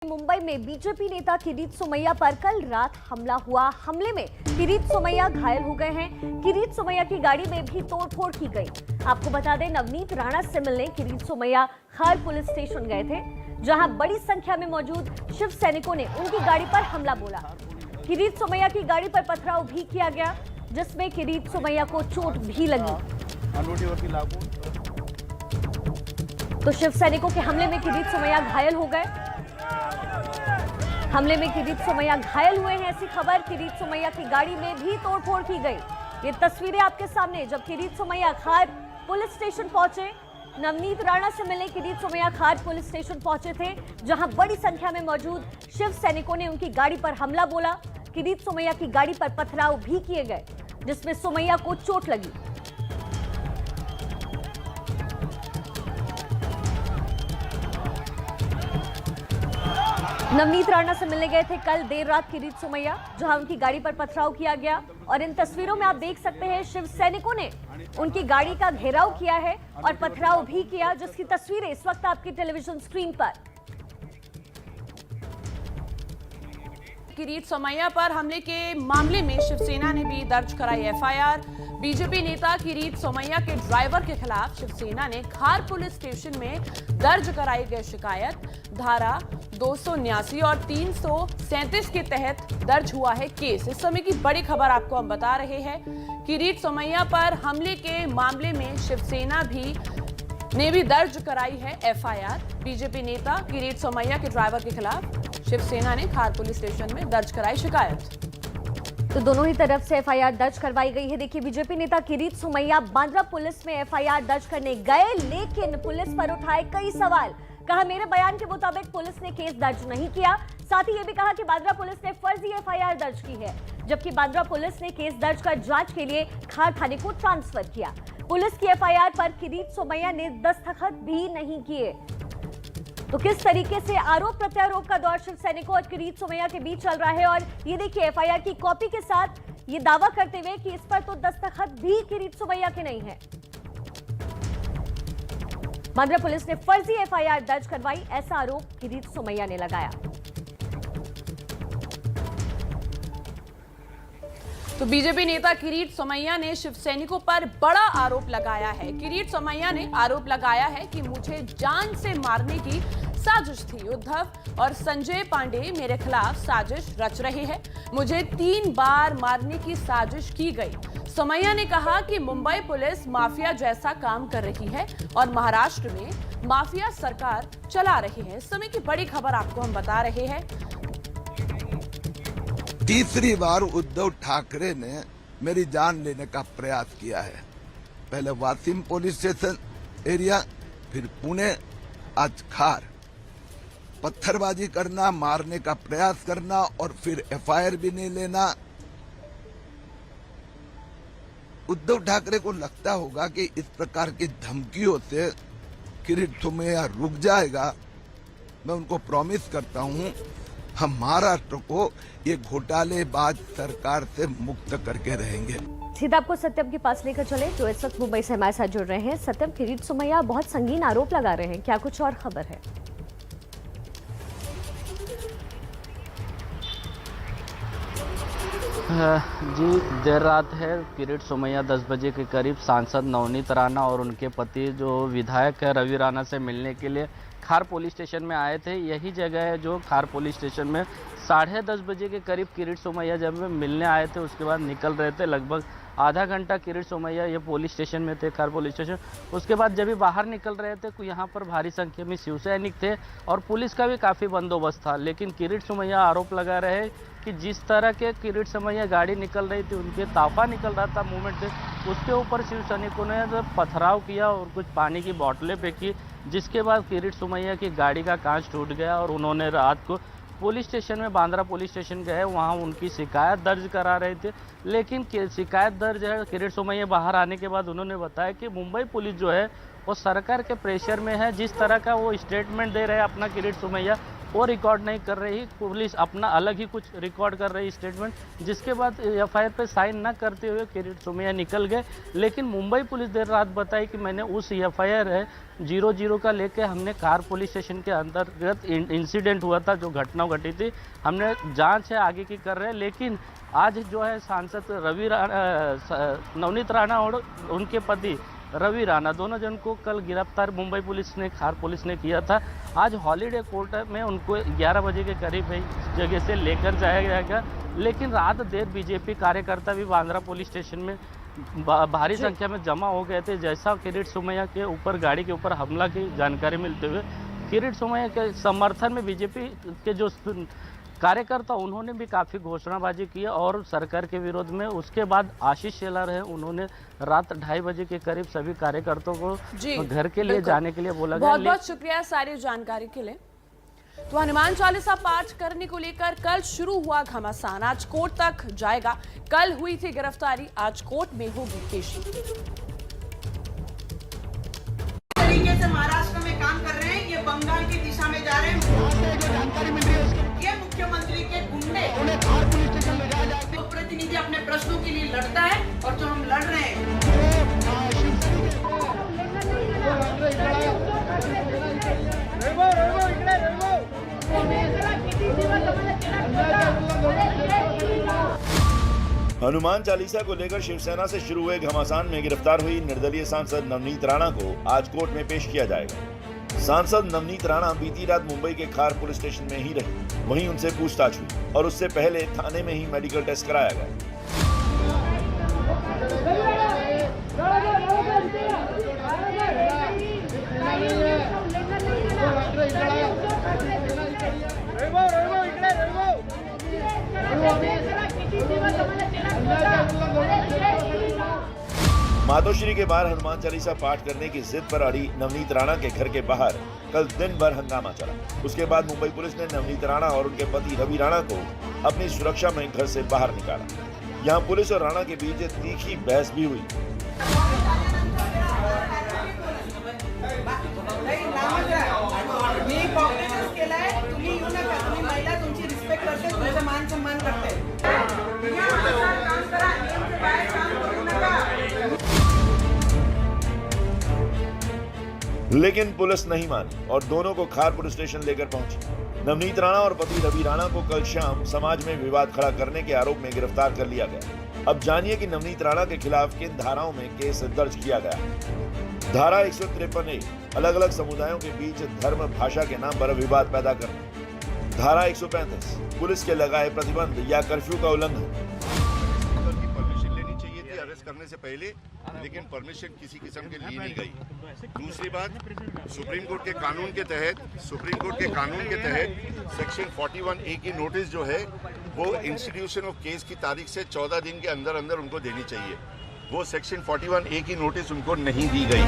मुंबई में बीजेपी नेता किरीट सोमैया पर कल रात हमला हुआ। हमले में किरीट सोमैया घायल हो गए हैं। किरीट सोमैया की गाड़ी में भी तोड़फोड़ की गई। आपको बता दें, नवनीत राणा से मिलने किरीट सोमैया खार पुलिस स्टेशन गए थे, जहां बड़ी संख्या में मौजूद शिव सैनिकों ने उनकी गाड़ी पर हमला बोला। किरीट सोमैया की गाड़ी पर पथराव भी किया गया, जिसमें किरीट सोमैया को चोट भी लगी। तो शिव सैनिकों के हमले में किरीट सोमैया घायल हो गए। हमले में किरीट सोमैया घायल हुए हैं, ऐसी खबर। किरीट सोमैया की गाड़ी में भी तोड़फोड़ की गई। ये तस्वीरें आपके सामने, जब किरीट सोमैया खार पुलिस स्टेशन पहुंचे। नवनीत राणा से मिलने किरीट सोमैया खार पुलिस स्टेशन पहुंचे थे, जहां बड़ी संख्या में मौजूद शिव सैनिकों ने उनकी गाड़ी पर हमला बोला। किरीट सोमैया की गाड़ी पर पथराव भी किए गए, जिसमें सोमैया को चोट लगी। नवनीत राणा से मिलने गए थे कल देर रात किरीट सोमैया, जहां उनकी गाड़ी पर पथराव किया गया। और इन तस्वीरों में आप देख सकते हैं, शिव सैनिकों ने उनकी गाड़ी का घेराव किया है और पथराव भी किया, जिसकी तस्वीरें इस वक्त आपकी टेलीविजन स्क्रीन पर। किरीट सोमैया पर हमले के मामले में शिवसेना ने भी दर्ज कराई एफआईआर। बीजेपी नेता किरीट सोमैया के ड्राइवर के खिलाफ शिवसेना ने खार पुलिस स्टेशन में दर्ज कराई गई शिकायत धारा 279 और 337 के तहत दर्ज हुआ है केस। इस समय की बड़ी खबर आपको हम बता रहे हैं। किरीट सोमैया पर हमले के मामले में शिवसेना ने भी दर्ज कराई है एफआईआर। बीजेपी नेता किरीट सोमैया के ड्राइवर के खिलाफ शिवसेना ने खार पुलिस स्टेशन में दर्ज कराई शिकायत। तो दोनों ही तरफ से एफआईआर दर्ज करवाई गई है। देखिए, बीजेपी नेता किरीट सोमैया बांद्रा पुलिस में एफआईआर दर्ज करने गए, लेकिन पुलिस पर उठाए कई सवाल। कहा, मेरे बयान के मुताबिक पुलिस ने केस दर्ज नहीं किया। साथ ही ये भी कहा कि बांद्रा पुलिस ने फर्जी एफआईआर दर्ज की है, जबकि बांद्रा पुलिस ने केस दर्ज कर जांच के लिए खार थाने को ट्रांसफर किया। पुलिस की एफआईआर पर किरीट सोमैया ने दस्तखत भी नहीं किए। तो किस तरीके से आरोप प्रत्यारोप का दौर शिव सैनिकों और किरीट सोमैया के बीच चल रहा है। और ये देखिए, एफआईआर की कॉपी के साथ ये दावा करते हुए कि इस पर तो दस्तखत भी किरीट सोमैया के नहीं है। बांद्रा पुलिस ने फर्जी एफआईआर दर्ज करवाई, ऐसा आरोप किरीट सोमैया ने लगाया। तो बीजेपी नेता किरीट सोमैया ने शिव सैनिकों पर बड़ा आरोप लगाया है। किरीट सोमैया ने आरोप लगाया है कि मुझे जान से मारने की साजिश थी। उद्धव और संजय पांडे मेरे खिलाफ साजिश रच रहे हैं। मुझे 3 बार मारने की साजिश की गई। सोमैया ने कहा कि मुंबई पुलिस माफिया जैसा काम कर रही है और महाराष्ट्र में माफिया सरकार चला रही है। इस समय की बड़ी खबर आपको हम बता रहे हैं। तीसरी बार उद्धव ठाकरे ने मेरी जान लेने का प्रयास किया है। पहले वासिम पुलिस स्टेशन एरिया, फिर पुणे, आज खार। पत्थरबाजी करना, मारने का प्रयास करना और फिर एफआईआर भी नहीं लेना। उद्धव ठाकरे को लगता होगा कि इस प्रकार की धमकियों से किरीट सोमैया रुक जाएगा। मैं उनको प्रॉमिस करता हूं, हम महाराष्ट्र को ये घोटालेबाज सरकार से मुक्त करके रहेंगे। सीधा आपको सत्यम के पास लेकर चले, जो इस वक्त मुंबई से हमारे साथ जुड़ रहे हैं। सत्यम, किरीट सोमैया बहुत संगीन आरोप लगा रहे हैं, क्या कुछ और खबर है? जी, देर रात है। किरीट सोमैया 10 बजे के करीब सांसद नवनीत राणा और उनके पति जो विधायक है रवि राणा से मिलने के लिए खार पुलिस स्टेशन में आए थे। यही जगह है जो खार पुलिस स्टेशन में 10:30 बजे के करीब किरीट सोमैया जब मिलने आए थे, उसके बाद निकल रहे थे। लगभग आधा घंटा किरीट सोमैया ये पुलिस स्टेशन में थे, खार पुलिस स्टेशन। उसके बाद जब भी बाहर निकल रहे थे, यहाँ पर भारी संख्या में शिव सैनिक थे और पुलिस का भी काफ़ी बंदोबस्त था। लेकिन किरीट सोमैया आरोप लगा रहे हैं कि जिस तरह के किरीट सोमैया गाड़ी निकल रही थी, उनके ताफा निकल रहा था मूवमेंट से, उसके ऊपर शिव सैनिकों ने पथराव किया और कुछ पानी की बोतलें फेंकी, जिसके बाद किरीट सोमैया की गाड़ी का कांच टूट गया और उन्होंने रात को पुलिस स्टेशन में, बांद्रा पुलिस स्टेशन गए, वहां उनकी शिकायत दर्ज करा रहे थे। लेकिन शिकायत दर्ज है, किरीट सोमैया बाहर आने के बाद उन्होंने बताया कि मुंबई पुलिस जो है वो सरकार के प्रेशर में है। जिस तरह का वो स्टेटमेंट दे रहे हैं अपना किरीट सोमैया, वो रिकॉर्ड नहीं कर रही, पुलिस अपना अलग ही कुछ रिकॉर्ड कर रही स्टेटमेंट, जिसके बाद एफआईआर पे साइन न करते हुए किरीट सोमैया निकल गए। लेकिन मुंबई पुलिस देर रात बताई कि मैंने उस एफआईआर है 00 का लेके हमने खार पुलिस स्टेशन के अंतर्गत इंसिडेंट हुआ था, जो घटना घटी थी, हमने जांच है आगे की कर रहे हैं। लेकिन आज जो है सांसद नवनीत राणा और उनके पति रवि राणा दोनों जन को कल गिरफ्तार मुंबई पुलिस ने, खार पुलिस ने किया था। आज हॉलीडे कोर्ट में उनको 11 बजे के करीब इस जगह से लेकर जाया जाएगा। लेकिन रात देर बीजेपी कार्यकर्ता भी बांद्रा पुलिस स्टेशन में भारी संख्या में जमा हो गए थे। जैसा किरीट सोमैया के ऊपर गाड़ी के ऊपर हमला की जानकारी मिलते हुए किरीट सोमैया के समर्थन में बीजेपी के जो कार्यकर्ता उन्होंने भी काफ़ी घोषणाबाजी की और सरकार के विरोध में। उसके बाद आशीष शेलार है, उन्होंने रात 2:30 बजे के करीब सभी कार्यकर्ताओं को घर के लिए जाने के लिए बोला गया। बहुत बहुत शुक्रिया सारी जानकारी के लिए। तो हनुमान चालीसा पाठ करने को लेकर कल शुरू हुआ घमासान, आज कोर्ट तक जाएगा। कल हुई थी गिरफ्तारी, आज कोर्ट में होगी पेशी। तरीके से महाराष्ट्र में काम कर रहे हैं, ये बंगाल की दिशा में जा रहे हैं। जो जानकारी मिल रही है उसके ये मुख्यमंत्री के गुंडे उन्हें खार पुलिस स्टेशन ले जाया जाए। तो प्रतिनिधि अपने प्रश्नों के लिए लड़ता है और जो हम लड़ रहे हैं हनुमान चालीसा को लेकर शिवसेना से शुरू हुए घमासान में गिरफ्तार हुई निर्दलीय सांसद नवनीत राणा को आज कोर्ट में पेश किया जाएगा। सांसद नवनीत राणा बीती रात मुंबई के खार पुलिस स्टेशन में ही रही, वहीं उनसे पूछताछ हुई और उससे पहले थाने में ही मेडिकल टेस्ट कराया गया। मातोश्री के बाहर हनुमान चालीसा पाठ करने की जिद पर अड़ी नवनीत राणा के घर के बाहर कल दिन भर हंगामा चला। उसके बाद मुंबई पुलिस ने नवनीत राणा और उनके पति रवि राणा को अपनी सुरक्षा में घर से बाहर निकाला। यहां पुलिस और राणा के बीच तीखी बहस भी हुई। लेकिन पुलिस नहीं मानी और दोनों को खार पुलिस स्टेशन लेकर पहुंची। नवनीत राणा और पति रवि राणा को कल शाम समाज में विवाद खड़ा करने के आरोप में गिरफ्तार कर लिया गया। अब जानिए कि नवनीत राणा के खिलाफ किन धाराओं में केस दर्ज किया गया। धारा 153 अलग अलग समुदायों के बीच धर्म भाषा के नाम पर विवाद पैदा करना। धारा 135 पुलिस के लगाए प्रतिबंध या कर्फ्यू का उल्लंघन। परमिशन लेनी चाहिए थी अरेस्ट करने से पहले, लेकिन परमिशन किसी किस्म की ली नहीं गई। दूसरी बात, सुप्रीम कोर्ट के कानून के तहत सेक्शन 41A की नोटिस जो है वो इंस्टीट्यूशन ऑफ केस की तारीख से 14 दिन के अंदर अंदर उनको देनी चाहिए। वो सेक्शन 41A की नोटिस उनको नहीं दी गई।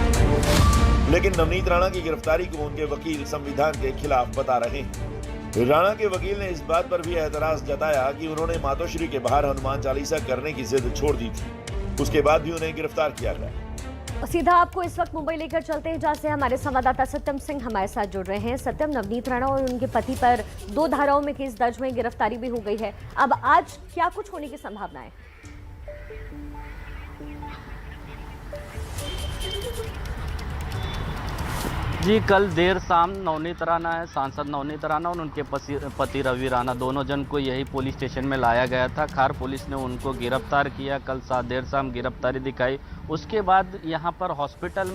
लेकिन नवनीत राणा की गिरफ्तारी को उनके वकील संविधान के खिलाफ बता रहे हैं। राणा के वकील ने इस बात पर भी एतराज जताया कि उन्होंने मातोश्री के बाहर हनुमान चालीसा करने की जिद छोड़ दी थी। उसके बाद भी उन्हें गिरफ्तार किया गया। सीधा आपको इस वक्त मुंबई लेकर चलते हैं, जहां से हमारे संवाददाता सत्यम सिंह हमारे साथ जुड़ रहे हैं। सत्यम, नवनीत राणा और उनके पति पर 2 धाराओं में केस दर्ज हुए, गिरफ्तारी भी हो गई है। अब आज क्या कुछ होने की संभावना है? जी, कल देर शाम नवनीत राणा है, सांसद नवनीत राणा और उनके पति रवि राणा दोनों जन को यही पुलिस स्टेशन में लाया गया था। खार पुलिस ने उनको गिरफ्तार किया, कल देर शाम गिरफ्तारी दिखाई। उसके बाद यहाँ पर हॉस्पिटल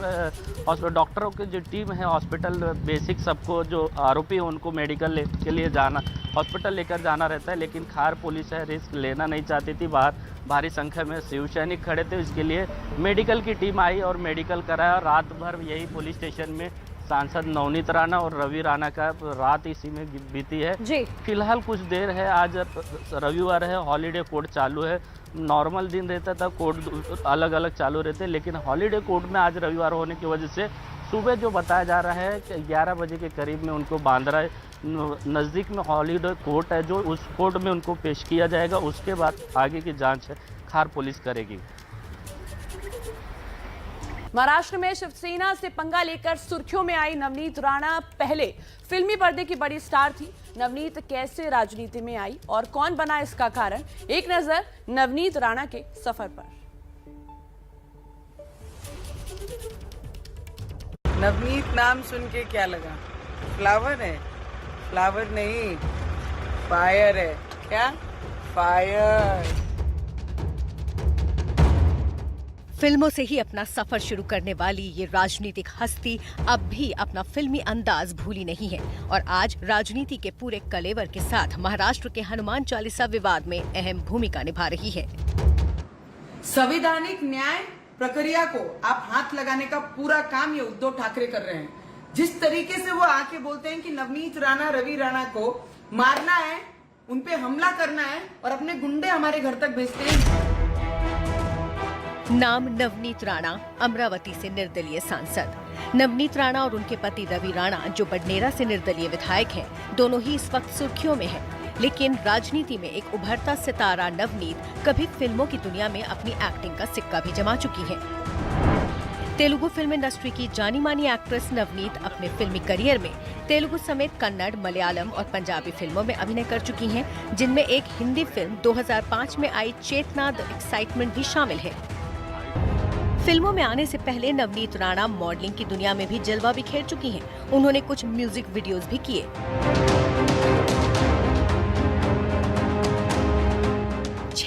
डॉक्टरों की जो टीम है, हॉस्पिटल बेसिक सबको जो आरोपी है उनको मेडिकल के लिए जाना, हॉस्पिटल लेकर जाना रहता है। लेकिन खार पुलिस है रिस्क लेना नहीं चाहती थी। बाहर भारी संख्या में शिव सैनिक खड़े थे, इसके लिए मेडिकल की टीम आई और मेडिकल कराया। रात भर यही पुलिस स्टेशन में सांसद नवनीत राणा और रवि राणा का रात इसी में बीती है जी। फिलहाल कुछ देर है, आज रविवार है, हॉलीडे कोर्ट चालू है। नॉर्मल दिन रहता था कोर्ट अलग अलग चालू रहते, लेकिन हॉलीडे कोर्ट में आज रविवार होने की वजह से सुबह जो बताया जा रहा है कि 11 बजे के करीब में उनको बांद्रा नज़दीक में हॉलीडे कोर्ट है, जो उस कोर्ट में उनको पेश किया जाएगा। उसके बाद आगे की जाँच खार पुलिस करेगी। महाराष्ट्र में शिवसेना से पंगा लेकर सुर्खियों में आई नवनीत राणा पहले फिल्मी पर्दे की बड़ी स्टार थी। नवनीत कैसे राजनीति में आई और कौन बना इसका कारण, एक नजर नवनीत राणा के सफर पर। नवनीत नाम सुन के क्या लगा? फ्लावर है? फ्लावर नहीं, फायर है। क्या? फायर। फिल्मों से ही अपना सफर शुरू करने वाली ये राजनीतिक हस्ती अब भी अपना फिल्मी अंदाज भूली नहीं है और आज राजनीति के पूरे कलेवर के साथ महाराष्ट्र के हनुमान चालीसा विवाद में अहम भूमिका निभा रही है। संवैधानिक न्याय प्रक्रिया को आप हाथ लगाने का पूरा काम ये उद्धव ठाकरे कर रहे हैं। जिस तरीके से वो आके बोलते हैं कि नवनीत राणा, रवि राणा को मारना है, उनपे हमला करना है और अपने गुंडे हमारे घर तक भेजते हैं। नाम नवनीत राणा, अमरावती से निर्दलीय सांसद। नवनीत राणा और उनके पति रवि राणा जो बडनेरा से निर्दलीय विधायक हैं, दोनों ही इस वक्त सुर्खियों में हैं। लेकिन राजनीति में एक उभरता सितारा नवनीत कभी फिल्मों की दुनिया में अपनी एक्टिंग का सिक्का भी जमा चुकी है। तेलुगु फिल्म इंडस्ट्री की जानी मानी एक्ट्रेस नवनीत अपने फिल्मी करियर में तेलुगु समेत कन्नड़, मलयालम और पंजाबी फिल्मों में अभिनय कर चुकी हैं, जिनमें एक हिंदी फिल्म 2005 में आई चेतना द एक्साइटमेंट भी शामिल है। फिल्मों में आने से पहले नवनीत राणा मॉडलिंग की दुनिया में भी जलवा बिखेर चुकी हैं। उन्होंने कुछ म्यूजिक वीडियोस भी किए।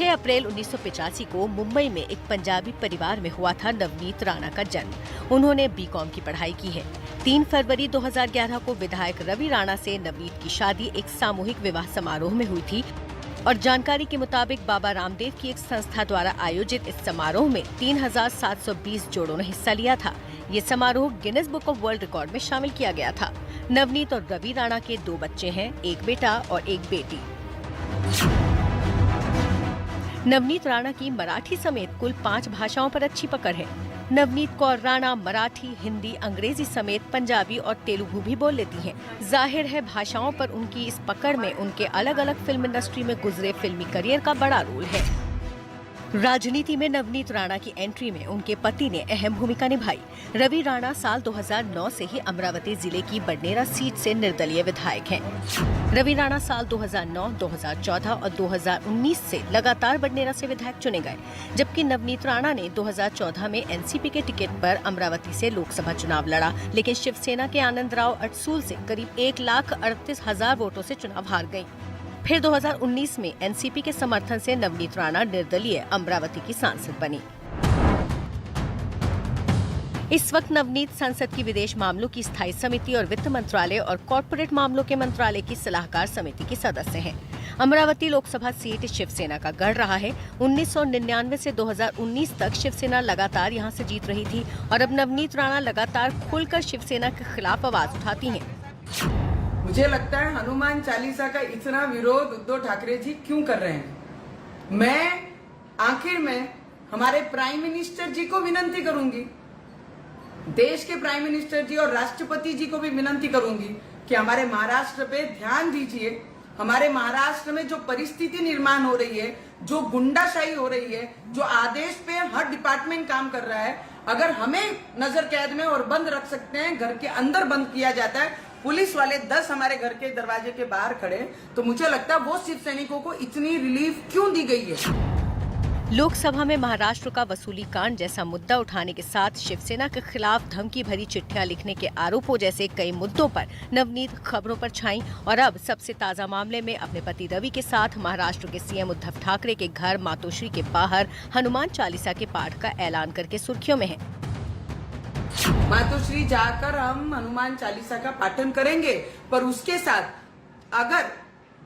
अप्रैल 1985 को मुंबई में एक पंजाबी परिवार में हुआ था नवनीत राणा का जन्म। उन्होंने बीकॉम की पढ़ाई की है। 3 फरवरी 2011 को विधायक रवि राणा से नवनीत की शादी एक सामूहिक विवाह समारोह में हुई थी और जानकारी के मुताबिक बाबा रामदेव की एक संस्था द्वारा आयोजित इस समारोह में 3720 जोड़ों ने हिस्सा लिया था। ये समारोह Guinness book of world record में शामिल किया गया था। नवनीत और रवि राणा के 2 बच्चे हैं, एक बेटा और एक बेटी। नवनीत राणा की मराठी समेत कुल 5 भाषाओं पर अच्छी पकड़ है। नवनीत कौर राणा मराठी, हिंदी, अंग्रेजी समेत पंजाबी और तेलुगु भी बोल लेती हैं। जाहिर है भाषाओं पर उनकी इस पकड़ में उनके अलग अलग फिल्म इंडस्ट्री में गुजरे फिल्मी करियर का बड़ा रोल है। राजनीति में नवनीत राणा की एंट्री में उनके पति ने अहम भूमिका निभाई। रवि राणा साल 2009 से ही अमरावती जिले की बडनेरा सीट से निर्दलीय विधायक हैं। रवि राणा साल 2009, 2014 और 2019 से लगातार बडनेरा से विधायक चुने गए, जबकि नवनीत राणा ने 2014 में एनसीपी के टिकट पर अमरावती से लोकसभा चुनाव लड़ा, लेकिन शिवसेना के आनंदराव अडसूल से करीब 1,38,000 वोटों से चुनाव हार गयी। फिर 2019 में एनसीपी के समर्थन से नवनीत राणा निर्दलीय अमरावती की सांसद बनी। इस वक्त नवनीत संसद की विदेश मामलों की स्थायी समिति और वित्त मंत्रालय और कॉर्पोरेट मामलों के मंत्रालय की सलाहकार समिति की सदस्य हैं। अमरावती लोकसभा सीट शिवसेना का गढ़ रहा है। 1999 से 2019 तक शिवसेना लगातार यहां से जीत रही थी और अब नवनीत राणा लगातार खुलकर शिवसेना के खिलाफ आवाज उठाती हैं। मुझे लगता है हनुमान चालीसा का इतना विरोध उद्धव ठाकरे जी क्यों कर रहे हैं। मैं आखिर में हमारे प्राइम मिनिस्टर जी को विनती करूंगी, देश के प्राइम मिनिस्टर जी और राष्ट्रपति जी को भी विनती करूंगी कि हमारे महाराष्ट्र पे ध्यान दीजिए। हमारे महाराष्ट्र में जो परिस्थिति निर्माण हो रही है, जो गुंडाशाही हो रही है, जो आदेश पे हर डिपार्टमेंट काम कर रहा है, अगर हमें नजर कैद में और बंद रख सकते हैं, घर के अंदर बंद किया जाता है, पुलिस वाले 10 हमारे घर के दरवाजे के बाहर खड़े, तो मुझे लगता है वो शिव सैनिकों को इतनी रिलीफ क्यों दी गई है। लोकसभा में महाराष्ट्र का वसूली कांड जैसा मुद्दा उठाने के साथ शिवसेना के खिलाफ धमकी भरी चिट्ठियां लिखने के आरोपों जैसे कई मुद्दों पर नवनीत खबरों पर छाई और अब सबसे ताजा मामले में अपने पति रवि के साथ महाराष्ट्र के सीएम उद्धव ठाकरे के घर मातोश्री के बाहर हनुमान चालीसा के पाठ का ऐलान करके सुर्खियों में है। मातोश्री जाकर हम हनुमान चालीसा का पाठन करेंगे, पर उसके साथ अगर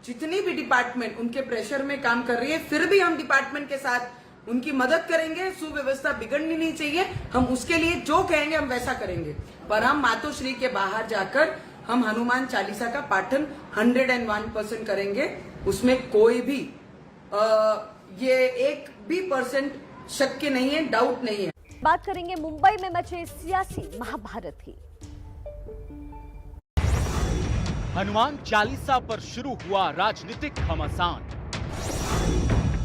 जितनी भी डिपार्टमेंट उनके प्रेशर में काम कर रही है, फिर भी हम डिपार्टमेंट के साथ उनकी मदद करेंगे। सुव्यवस्था बिगड़नी नहीं चाहिए, हम उसके लिए जो कहेंगे हम वैसा करेंगे, पर हम मातोश्री के बाहर जाकर हम हनुमान चालीसा का पाठन 101% करेंगे। उसमें कोई भी ये 1% शक नहीं है, डाउट नहीं है। बात करेंगे मुंबई में मचे सियासी महाभारत की। हनुमान चालीसा पर शुरू हुआ राजनीतिक घमासान।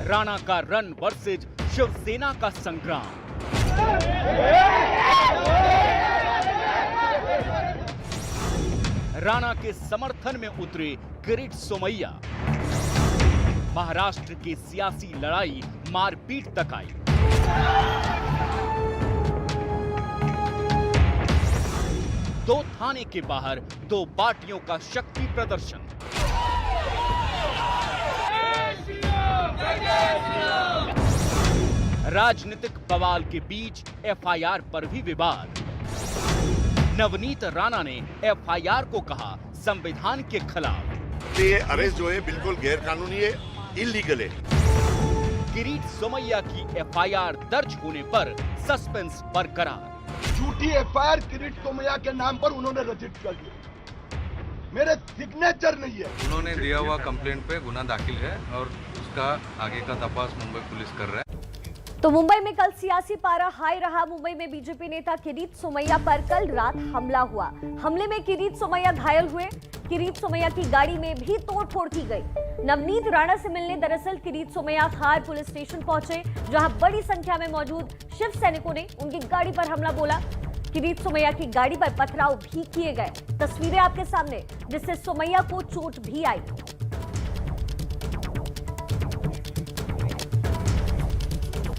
राणा का रन वर्सेज शिवसेना का संग्राम। राणा के समर्थन में उतरे किरीट सोमैया। महाराष्ट्र की सियासी लड़ाई मारपीट तक आई। दो थाने के बाहर दो पार्टियों का शक्ति प्रदर्शन। राजनीतिक बवाल के बीच एफआईआर पर भी विवाद। नवनीत राणा ने एफआईआर को कहा संविधान के खिलाफ। ये अरेस्ट जो है बिल्कुल गैर कानूनी है, इलीगल है। किरीट सोमैया की एफआईआर दर्ज होने पर सस्पेंस बरकरार। झूठी एफआईआर किरीट सोमैया के नाम पर उन्होंने रजिस्टर कर दिया, मेरे सिग्नेचर नहीं है। उन्होंने दिया हुआ कंप्लेंट पे गुना दाखिल है और उसका आगे का तपास मुंबई पुलिस कर रहा है। तो मुंबई में कल सियासी पारा हाई रहा। मुंबई में बीजेपी नेता किरीट सोमैया पर कल रात हमला हुआ। हमले में किरीट सोमैया घायल हुए। किरीट सोमैया की गाड़ी में भी तोड़फोड़ की गई। नवनीत राणा से मिलने दरअसल किरीट सोमैया खार पुलिस स्टेशन पहुंचे, जहां बड़ी संख्या में मौजूद शिव सैनिकों ने उनकी गाड़ी पर हमला बोला। किरीट सोमैया की गाड़ी पर पथराव भी किए गए। तस्वीरें आपके सामने, जिससे सोमैया को चोट भी आई।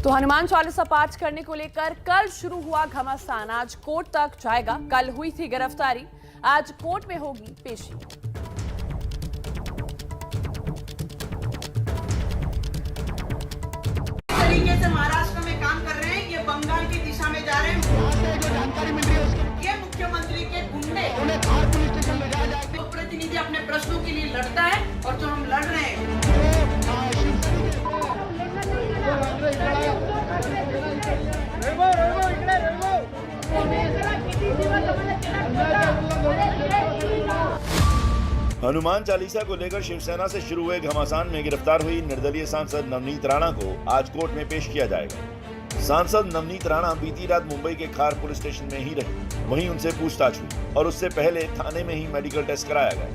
तो हनुमान चालीसा पाठ करने को लेकर कल शुरू हुआ घमासान आज कोर्ट तक जाएगा। कल हुई थी गिरफ्तारी, आज कोर्ट में होगी पेशी। तरीके से महाराष्ट्र में काम कर रहे हैं, ये बंगाल की दिशा में जा रहे हैं। यहाँ से जो जानकारी मिल रही है उसके ये मुख्यमंत्री के गुंडे उन्हें थार पुलिस स्टेशन ले जाया जाए। तो प्रतिनिधि अपने प्रश्नों के लिए लड़ता है और जो हम लड़ रहे हैं हनुमान चालीसा को लेकर शिवसेना से शुरू हुए घमासान में गिरफ्तार हुई निर्दलीय सांसद नवनीत राणा को आज कोर्ट में पेश किया जाएगा। सांसद नवनीत राणा बीती रात मुंबई के खार पुलिस स्टेशन में ही रही, वहीं उनसे पूछताछ हुई और उससे पहले थाने में ही मेडिकल टेस्ट कराया गया।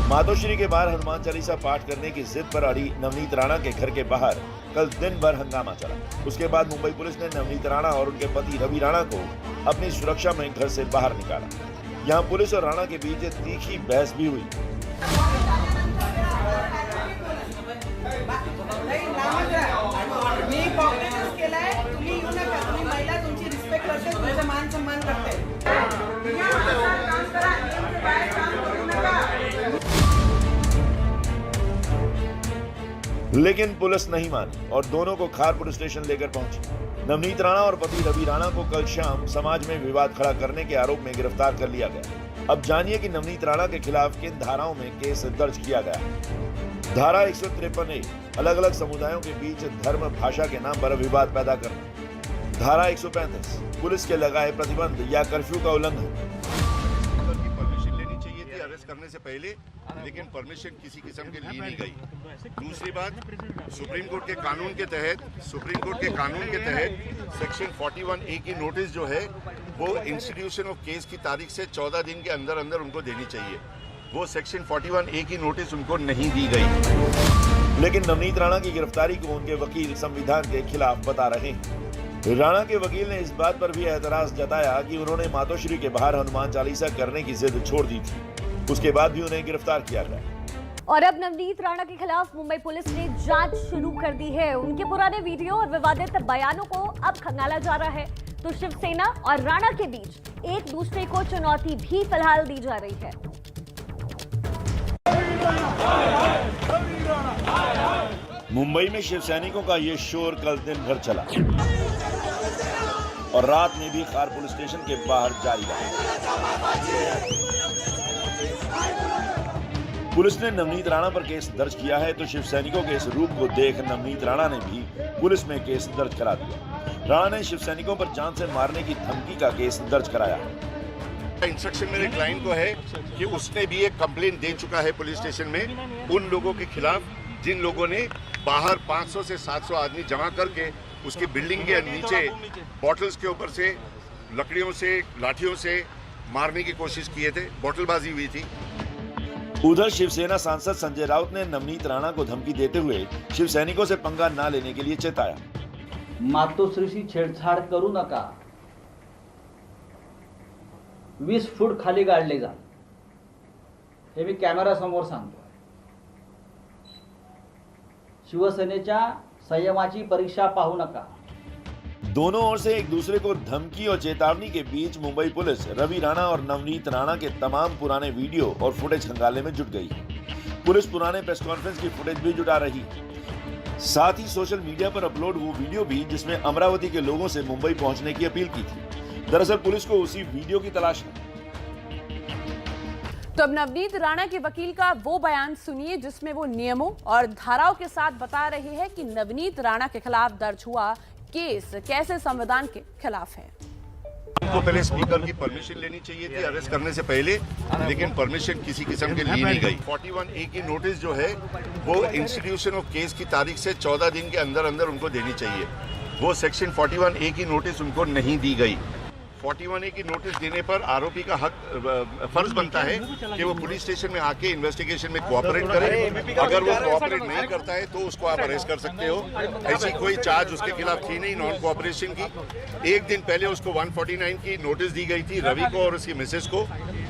मातोश्री के बाहर हनुमान चालीसा पाठ करने की जिद पर अड़ी नवनीत राणा के घर के बाहर कल दिन भर हंगामा चला। उसके बाद मुंबई पुलिस ने नवनीत राणा और उनके पति रवि राणा को अपनी सुरक्षा में घर से बाहर निकाला। यहां पुलिस और राणा के बीच तीखी बहस भी हुई। मान सम्मान करते लेकिन पुलिस नहीं मानी और दोनों को खार पुलिस स्टेशन लेकर पहुंची। नवनीत राणा और पति रवि राणा को कल शाम समाज में विवाद खड़ा करने के आरोप में गिरफ्तार कर लिया गया। अब जानिए कि नवनीत राणा के खिलाफ किन धाराओं में केस दर्ज किया गया। धारा 153A अलग अलग समुदायों के बीच धर्म भाषा के नाम पर विवाद पैदा करना। धारा 135 पुलिस के लगाए प्रतिबंध या कर्फ्यू का उल्लंघन। परमिशन लेनी चाहिए थी अरेस्ट करने से पहले, लेकिन परमिशन किसी किस्म की ली नहीं गई। दूसरी बात, सुप्रीम कोर्ट के कानून के तहत सेक्शन 41A की नोटिस जो है वो इंस्टीट्यूशन ऑफ केस की तारीख से 14 दिन के अंदर अंदर उनको देनी चाहिए। वो सेक्शन 41A की नोटिस उनको नहीं दी गई। लेकिन नवनीत राणा की गिरफ्तारी को उनके वकील संविधान के खिलाफ बता रहे हैं। राणा के वकील ने इस बात पर भी एतराज जताया कि उन्होंने मातोश्री के बाहर हनुमान चालीसा करने की जिद छोड़ दी थी, उसके बाद भी उन्हें गिरफ्तार किया गया। और अब नवनीत राणा के खिलाफ मुंबई पुलिस ने जांच शुरू कर दी है। उनके पुराने वीडियो और विवादित बयानों को अब खंगाला जा रहा है। तो शिवसेना और राणा के बीच एक दूसरे को चुनौती भी फिलहाल दी जा रही है। मुंबई में शिव सैनिकों का ये शोर कल दिन भर चला और रात में भी खार पुलिस स्टेशन के बाहर जारी रहा। पुलिस ने नवनीत राणा पर केस दर्ज किया है, तो शिव सैनिकों के इस रूप को देख नवनीत राणा ने भी पुलिस में केस दर्ज करा दिया। राणा ने शिव सैनिकों पर जान से मारने की धमकी का केस दर्ज कराया। इंस्ट्रक्शन मेरे क्लाइंट को है कि उसने भी एक कंप्लेंट दे चुका है पुलिस स्टेशन में उन लोगों के खिलाफ जिन लोगों ने बाहर 500 से 700 आदमी जमा करके उसकी बिल्डिंग के नीचे बॉटल्स के ऊपर से लकड़ियों से लाठियों से मारने की कोशिश किए थे, बॉटलबाजी हुई थी। उधर शिवसेना सांसद संजय राउत ने नवनीत राणा को धमकी देते हुए शिव सैनिकों से पंगा ना लेने के लिए चेताया। मातोश्रीशी छेडछाड करू नका, 20 फूट खाली गाडले जा, हे मी कॅमेरा समोर सांगतो। शिवसेनेच्या संयमाची परीक्षा पाहू नका। दोनों ओर से एक दूसरे को धमकी और चेतावनी के बीच मुंबई पुलिस रवि राणा और नवनीत राणा के तमाम पुराने वीडियो और फुटेज खंगालने में जुट गई। पुलिस पुराने प्रेस कॉन्फ्रेंस की फुटेज भी जुटा रही, साथ ही सोशल मीडिया पर अपलोड हुई वीडियो भी जिसमें अमरावती के लोगों से मुंबई पहुंचने की अपील की थी। दरअसल पुलिस को उसी वीडियो की तलाश है। तो अब नवनीत राणा के वकील का वो बयान सुनिए जिसमें वो नियमों और धाराओं के साथ बता रहे हैं कि नवनीत राणा के खिलाफ दर्ज हुआ केस कैसे संविधान के खिलाफ है। उनको पहले स्पीकर की परमिशन लेनी चाहिए थी अरेस्ट करने से पहले, लेकिन परमिशन किसी किस्म की ली नहीं गई। 41A की नोटिस जो है वो इंस्टीट्यूशन ऑफ केस की तारीख से 14 दिन के अंदर अंदर उनको देनी चाहिए। वो सेक्शन 41A की नोटिस उनको नहीं दी गई। 41A की नोटिस देने पर आरोपी का फर्ज बनता है कि वो पुलिस स्टेशन में आके इन्वेस्टिगेशन में कोऑपरेट करे। अगर वो कोऑपरेट नहीं करता है तो उसको आप अरेस्ट कर सकते हो। ऐसी कोई चार्ज उसके खिलाफ थी नहीं नॉन कोऑपरेशन की। एक दिन पहले उसको 149 की नोटिस दी गई थी रवि को और उसकी मिसेस को,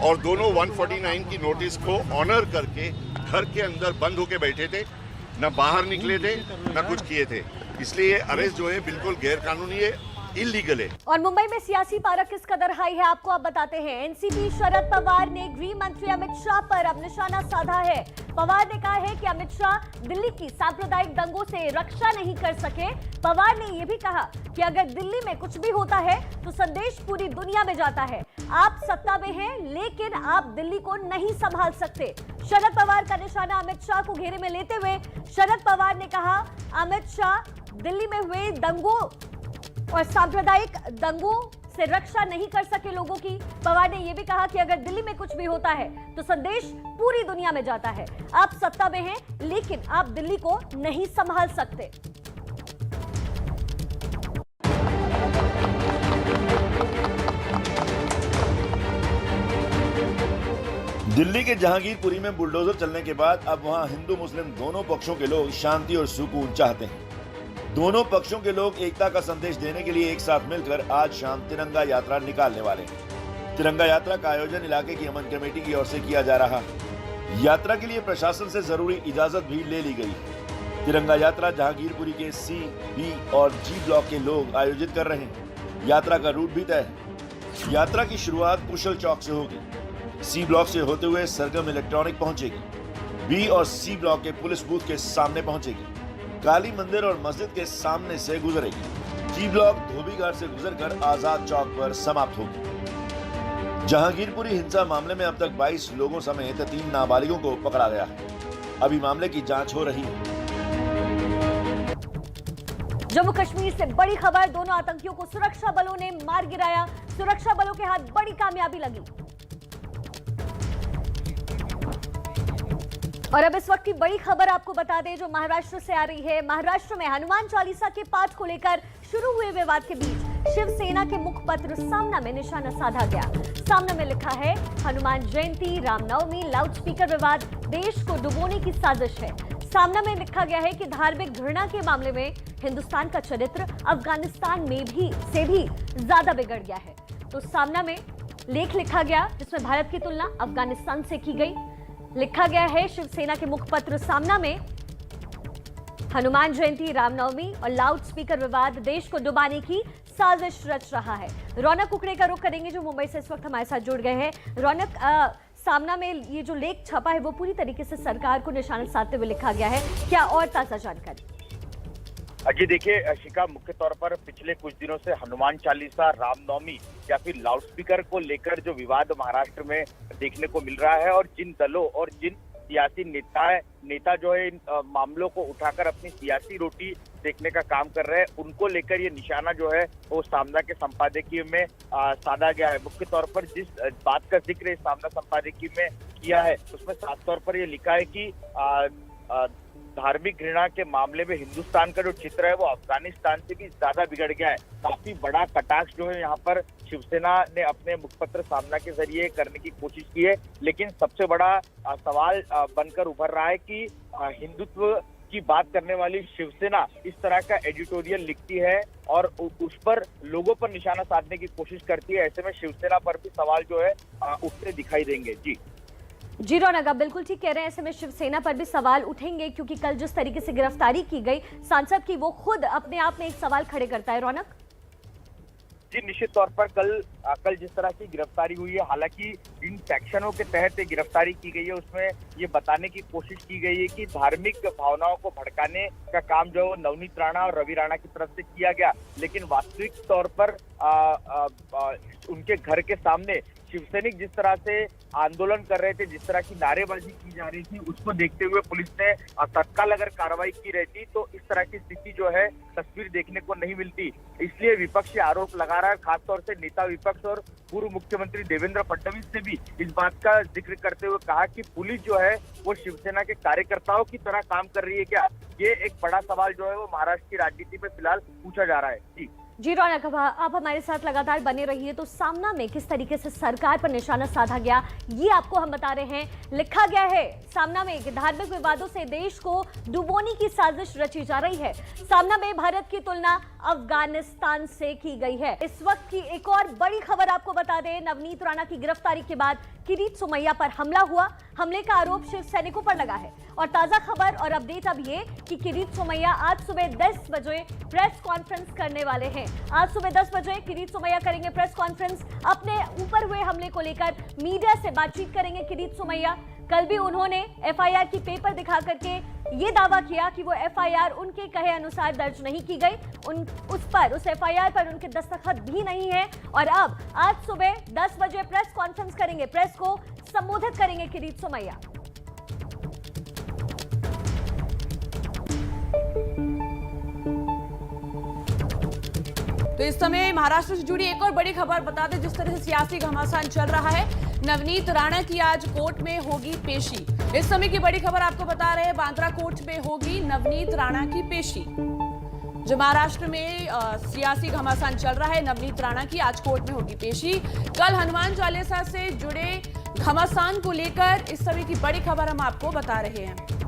और दोनों 149 की नोटिस को ऑनर करके घर के अंदर बंद होके बैठे थे, न बाहर निकले थे न कुछ किए थे। इसलिए अरेस्ट जो है बिल्कुल गैर कानूनी है, इलीगल है। और मुंबई में सियासी पारा किस कदर हाई है आपको आप बताते हैं। एनसीपी शरद पवार ने गृह मंत्री अमित शाह पर अब निशाना साधा है। पवार ने कहा है कि अमित शाह दिल्ली की सांप्रदायिक दंगों से रक्षा नहीं कर सके। पवार ने यह भी कहा कि अगर दिल्ली में कुछ भी होता है तो संदेश पूरी दुनिया में जाता है। आप सत्ता में हैं लेकिन आप दिल्ली को नहीं संभाल सकते। शरद पवार का निशाना अमित शाह को घेरे में लेते हुए शरद पवार ने कहा अमित शाह दिल्ली में हुए दंगों और सांप्रदायिक दंगों से रक्षा नहीं कर सके लोगों की। पवार ने यह भी कहा कि अगर दिल्ली में कुछ भी होता है तो संदेश पूरी दुनिया में जाता है। आप सत्ता में हैं लेकिन आप दिल्ली को नहीं संभाल सकते। दिल्ली के जहांगीरपुरी में बुलडोजर चलने के बाद अब वहां हिंदू मुस्लिम दोनों पक्षों के लोग शांति और सुकून चाहते हैं। दोनों पक्षों के लोग एकता का संदेश देने के लिए एक साथ मिलकर आज शाम तिरंगा यात्रा निकालने वाले हैं। तिरंगा यात्रा का आयोजन इलाके की अमन कमेटी की ओर से किया जा रहा है। यात्रा के लिए प्रशासन से जरूरी इजाजत भी ले ली गई है। तिरंगा यात्रा जहांगीरपुरी के C, B और G ब्लॉक के लोग आयोजित कर रहे हैं। यात्रा का रूट भी तय है। यात्रा की शुरुआत कुशल चौक से होगी। C ब्लॉक से होते हुए सरगम इलेक्ट्रॉनिक पहुंचेगी। B और C ब्लॉक के पुलिस बूथ के सामने पहुंचेगी। काली मंदिर और मस्जिद के सामने से गुजरेगी। G ब्लॉक धोबी घाट से गुजरकर आजाद चौक पर समाप्त होगी। जहांगीरपुरी हिंसा मामले में अब तक 22 लोगों समेत 3 नाबालिगों को पकड़ा गया है। अभी मामले की जांच हो रही है। जम्मू कश्मीर से बड़ी खबर, दोनों आतंकियों को सुरक्षा बलों ने मार गिराया। सुरक्षा बलों के हाथ बड़ी कामयाबी लगी। और अब इस वक्त की बड़ी खबर आपको बता दें जो महाराष्ट्र से आ रही है। महाराष्ट्र में हनुमान चालीसा के पाठ को लेकर शुरू हुए विवाद के बीच शिवसेना के मुखपत्र सामना में निशाना साधा गया। सामना में लिखा है हनुमान जयंती, रामनवमी, लाउडस्पीकर विवाद देश को डुबोने की साजिश है। सामना में लिखा गया है कि धार्मिक घृणा के मामले में हिंदुस्तान का चरित्र अफगानिस्तान में भी ज्यादा बिगड़ गया है। तो सामना में लेख लिखा गया जिसमें भारत की तुलना अफगानिस्तान से की गई। लिखा गया है शिवसेना के मुखपत्र सामना में हनुमान जयंती, रामनवमी और लाउडस्पीकर विवाद देश को डुबाने की साजिश रच रहा है। रौनक कुकड़े का रुख करेंगे जो मुंबई से इस वक्त हमारे साथ जुड़ गए हैं। रौनक, सामना में ये जो लेख छपा है वो पूरी तरीके से सरकार को निशाना साधते हुए लिखा गया है, क्या और ताजा जानकारी? जी देखिए शिखा, मुख्य तौर पर पिछले कुछ दिनों से हनुमान चालीसा, रामनवमी या फिर लाउडस्पीकर को लेकर जो विवाद महाराष्ट्र में देखने को मिल रहा है और जिन दलों और जिन सियासी नेता जो है इन मामलों को उठाकर अपनी सियासी रोटी देखने का काम कर रहे हैं, उनको लेकर ये निशाना जो है वो सामना के संपादकीय में साधा गया है। मुख्य तौर पर जिस बात का जिक्र इस सामना संपादकीय में किया है उसमें साफ तौर पर ये लिखा है कि धार्मिक घृणा के मामले में हिंदुस्तान का जो चित्र है वो अफगानिस्तान से भी ज्यादा बिगड़ गया है। काफी बड़ा कटाक्ष जो है यहाँ पर शिवसेना ने अपने मुखपत्र सामना के जरिए करने की कोशिश की है, लेकिन सबसे बड़ा सवाल बनकर उभर रहा है कि हिंदुत्व की बात करने वाली शिवसेना इस तरह का एडिटोरियल लिखती है और उस पर लोगों पर निशाना साधने की कोशिश करती है। ऐसे में शिवसेना पर भी सवाल जो है उठते दिखाई देंगे। जी रौनक, आप बिल्कुल ठीक कह रहे हैं। ऐसे में शिवसेना पर भी सवाल उठेंगे, क्योंकि कल जिस तरीके से गिरफ्तारी की गई सांसद की, वो खुद अपने आप में एक सवाल खड़े करता है। रौनक जी, निश्चित तौर पर कल जिस तरह की गिरफ्तारी हुई है, हालांकि इन सेक्शनों के तहत गिरफ्तारी की गई है, उसमें ये बताने की कोशिश की गई है कि धार्मिक भावनाओं को भड़काने का काम जो है नवनीत राणा और रवि राणा की तरफ से किया गया, लेकिन वास्तविक तौर पर उनके घर के सामने शिवसैनिक जिस तरह से आंदोलन कर रहे थे, जिस तरह की नारेबाजी की जा रही थी, उसको देखते हुए पुलिस ने तत्काल अगर कार्रवाई की रहती तो इस तरह की स्थिति जो है तस्वीर देखने को नहीं मिलती। इसलिए विपक्ष आरोप लगा रहा है, खासतौर से नेता विपक्ष और पूर्व मुख्यमंत्री देवेंद्र फडणवीस ने भी इस बात का जिक्र करते हुए कहा कि पुलिस जो है वो शिवसेना के कार्यकर्ताओं की तरह काम कर रही है क्या। ये एक बड़ा सवाल जो है वो महाराष्ट्र की राजनीति में फिलहाल पूछा जा रहा है। जी रौनक, आप हमारे साथ लगातार बने रहिए। तो सामना में किस तरीके से सरकार पर निशाना साधा गया, ये आपको हम बता रहे हैं। लिखा गया है सामना में कि धार्मिक विवादों से देश को डुबोने की साजिश रची जा रही है। सामना में भारत की तुलना अफगानिस्तान से की गई है। इस वक्त की एक और बड़ी खबर आपको बता दें, नवनीत राणा की गिरफ्तारी के बाद किरीट सोमैया पर हमला हुआ। हमले का आरोप शिव सैनिकों पर लगा है। और ताजा खबर और अपडेट अब ये कि किरीट सोमैया आज सुबह 10 बजे प्रेस कॉन्फ्रेंस करने वाले हैं। आज सुबह 10 बजे किरीट सोमैया करेंगे प्रेस कॉन्फ्रेंस। अपने ऊपर हुए हमले को लेकर मीडिया से बातचीत करेंगे किरीट सोमैया। कल भी उन्होंने एफआईआर की पेपर दिखा करके ये दावा किया कि वो एफआईआर उनके कहे अनुसार दर्ज नहीं की गई, उस एफआईआर पर उनके दस्तखत भी नहीं है। और अब आज सुबह 10 बजे प्रेस कॉन्फ्रेंस करेंगे, प्रेस को संबोधित करेंगे किरीट सोमैया। तो इस समय महाराष्ट्र से जुड़ी एक और बड़ी खबर बता दें, जिस तरह से सियासी घमासान चल रहा है। नवनीत राणा की आज कोर्ट में होगी पेशी। इस समय की बड़ी खबर आपको बता रहे हैं, बांद्रा कोर्ट में होगी नवनीत राणा की पेशी। जो महाराष्ट्र में सियासी घमासान चल रहा है, नवनीत राणा की आज कोर्ट में होगी पेशी। कल हनुमान चालीसा से जुड़े घमासान को लेकर इस समय की बड़ी खबर हम आपको बता रहे हैं।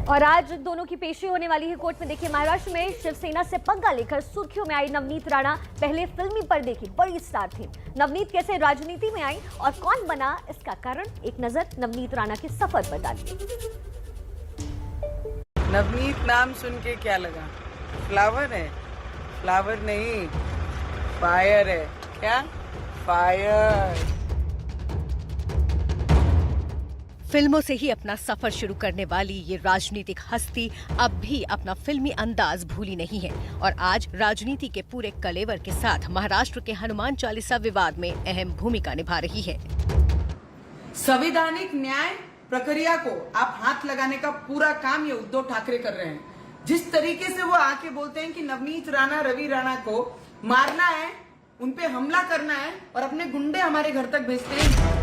और आज दोनों की पेशी होने वाली है कोर्ट में। देखिए, महाराष्ट्र में शिवसेना से पंगा लेकर सुर्खियों में आई नवनीत राणा पहले फिल्मी पर्दे की बड़ी स्टार थी। नवनीत कैसे राजनीति में आई और कौन बना, इसका कारण एक नजर नवनीत राणा के सफर पर डालिए। नवनीत नाम सुन के क्या लगा? फ्लावर है? फ्लावर नहीं, फायर है। क्या? फायर। फिल्मों से ही अपना सफर शुरू करने वाली ये राजनीतिक हस्ती अब भी अपना फिल्मी अंदाज भूली नहीं है और आज राजनीति के पूरे कलेवर के साथ महाराष्ट्र के हनुमान चालीसा विवाद में अहम भूमिका निभा रही है। संवैधानिक न्याय प्रक्रिया को आप हाथ लगाने का पूरा काम ये उद्धव ठाकरे कर रहे हैं। जिस तरीके से वो आके बोलते हैं कि नवनीत राणा, रवि राणा को मारना है, उनपे हमला करना है और अपने गुंडे हमारे घर तक भेजते हैं।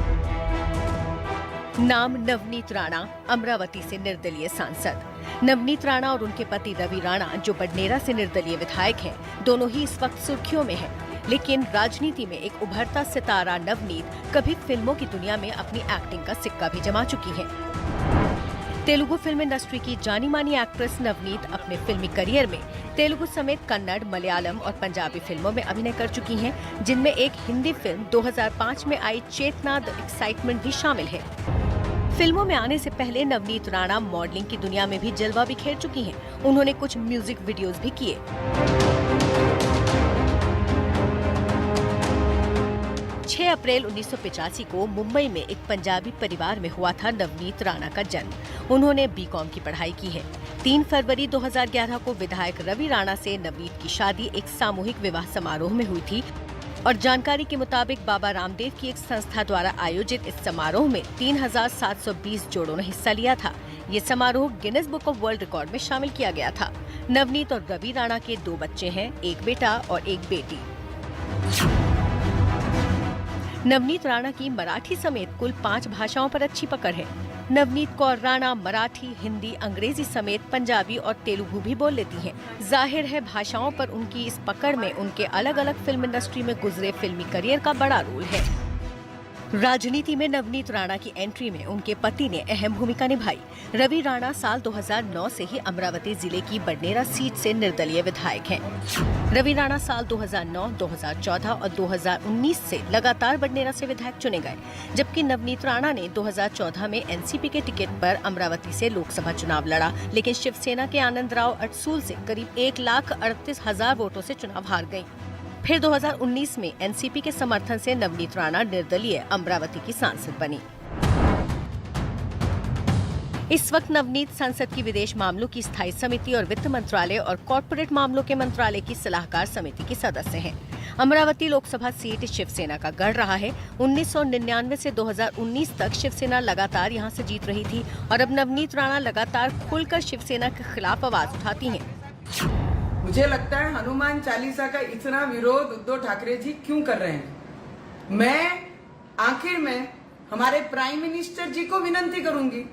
नाम नवनीत राणा, अमरावती से निर्दलीय सांसद। नवनीत राणा और उनके पति रवि राणा, जो बडनेरा से निर्दलीय विधायक हैं, दोनों ही इस वक्त सुर्खियों में हैं। लेकिन राजनीति में एक उभरता सितारा नवनीत कभी फिल्मों की दुनिया में अपनी एक्टिंग का सिक्का भी जमा चुकी है। तेलुगु फिल्म इंडस्ट्री की जानी मानी एक्ट्रेस नवनीत अपने फिल्मी करियर में तेलुगु समेत कन्नड़, मलयालम और पंजाबी फिल्मों में अभिनय कर चुकी हैं, जिनमें एक हिंदी फिल्म 2005 में आई चेतना द एक्साइटमेंट भी शामिल है। फिल्मों में आने से पहले नवनीत राणा मॉडलिंग की दुनिया में भी जलवा बिखेर चुकी हैं। उन्होंने कुछ म्यूजिक वीडियोस भी किए। 6 अप्रैल 1985 को मुंबई में एक पंजाबी परिवार में हुआ था नवनीत राणा का जन्म। उन्होंने बीकॉम की पढ़ाई की है। 3 फरवरी 2011 को विधायक रवि राणा से नवनीत की शादी एक सामूहिक विवाह समारोह में हुई थी और जानकारी के मुताबिक बाबा रामदेव की एक संस्था द्वारा आयोजित इस समारोह में 3720 जोड़ों ने हिस्सा लिया था। ये समारोह Guinness book of world record में शामिल किया गया था। नवनीत और रवि राणा के 2 बच्चे हैं, एक बेटा और एक बेटी। नवनीत राणा की मराठी समेत कुल 5 भाषाओं पर अच्छी पकड़ है। नवनीत कौर राणा मराठी, हिंदी, अंग्रेजी समेत पंजाबी और तेलुगु भी बोल लेती हैं। जाहिर है भाषाओं पर उनकी इस पकड़ में उनके अलग अलग फिल्म इंडस्ट्री में गुजरे फिल्मी करियर का बड़ा रोल है। राजनीति में नवनीत राणा की एंट्री में उनके पति ने अहम भूमिका निभाई। रवि राणा साल 2009 से ही अमरावती जिले की बडनेरा सीट से निर्दलीय विधायक हैं। रवि राणा साल 2009, 2014 और 2019 से लगातार बडनेरा से विधायक चुने गए, जबकि नवनीत राणा ने 2014 में एनसीपी के टिकट पर अमरावती से लोकसभा चुनाव लड़ा, लेकिन शिवसेना के आनंदराव अडसूल से करीब 1,38,000 वोटों से चुनाव हार गयी। फिर 2019 में एनसीपी के समर्थन से नवनीत राणा निर्दलीय अमरावती की सांसद बनी। इस वक्त नवनीत संसद की विदेश मामलों की स्थायी समिति और वित्त मंत्रालय और कॉर्पोरेट मामलों के मंत्रालय की सलाहकार समिति की सदस्य हैं। अमरावती लोकसभा सीट शिवसेना का गढ़ रहा है। 1999 से 2019 तक शिवसेना लगातार यहां से जीत रही थी और अब नवनीत राणा लगातार खुलकर शिवसेना के खिलाफ आवाज उठाती हैं। मुझे लगता है हनुमान चालीसा का इतना विरोध उद्धव ठाकरे जी क्यों कर रहे हैं। मैं आखिर में हमारे प्राइम मिनिस्टर जी को विनती करूंगी,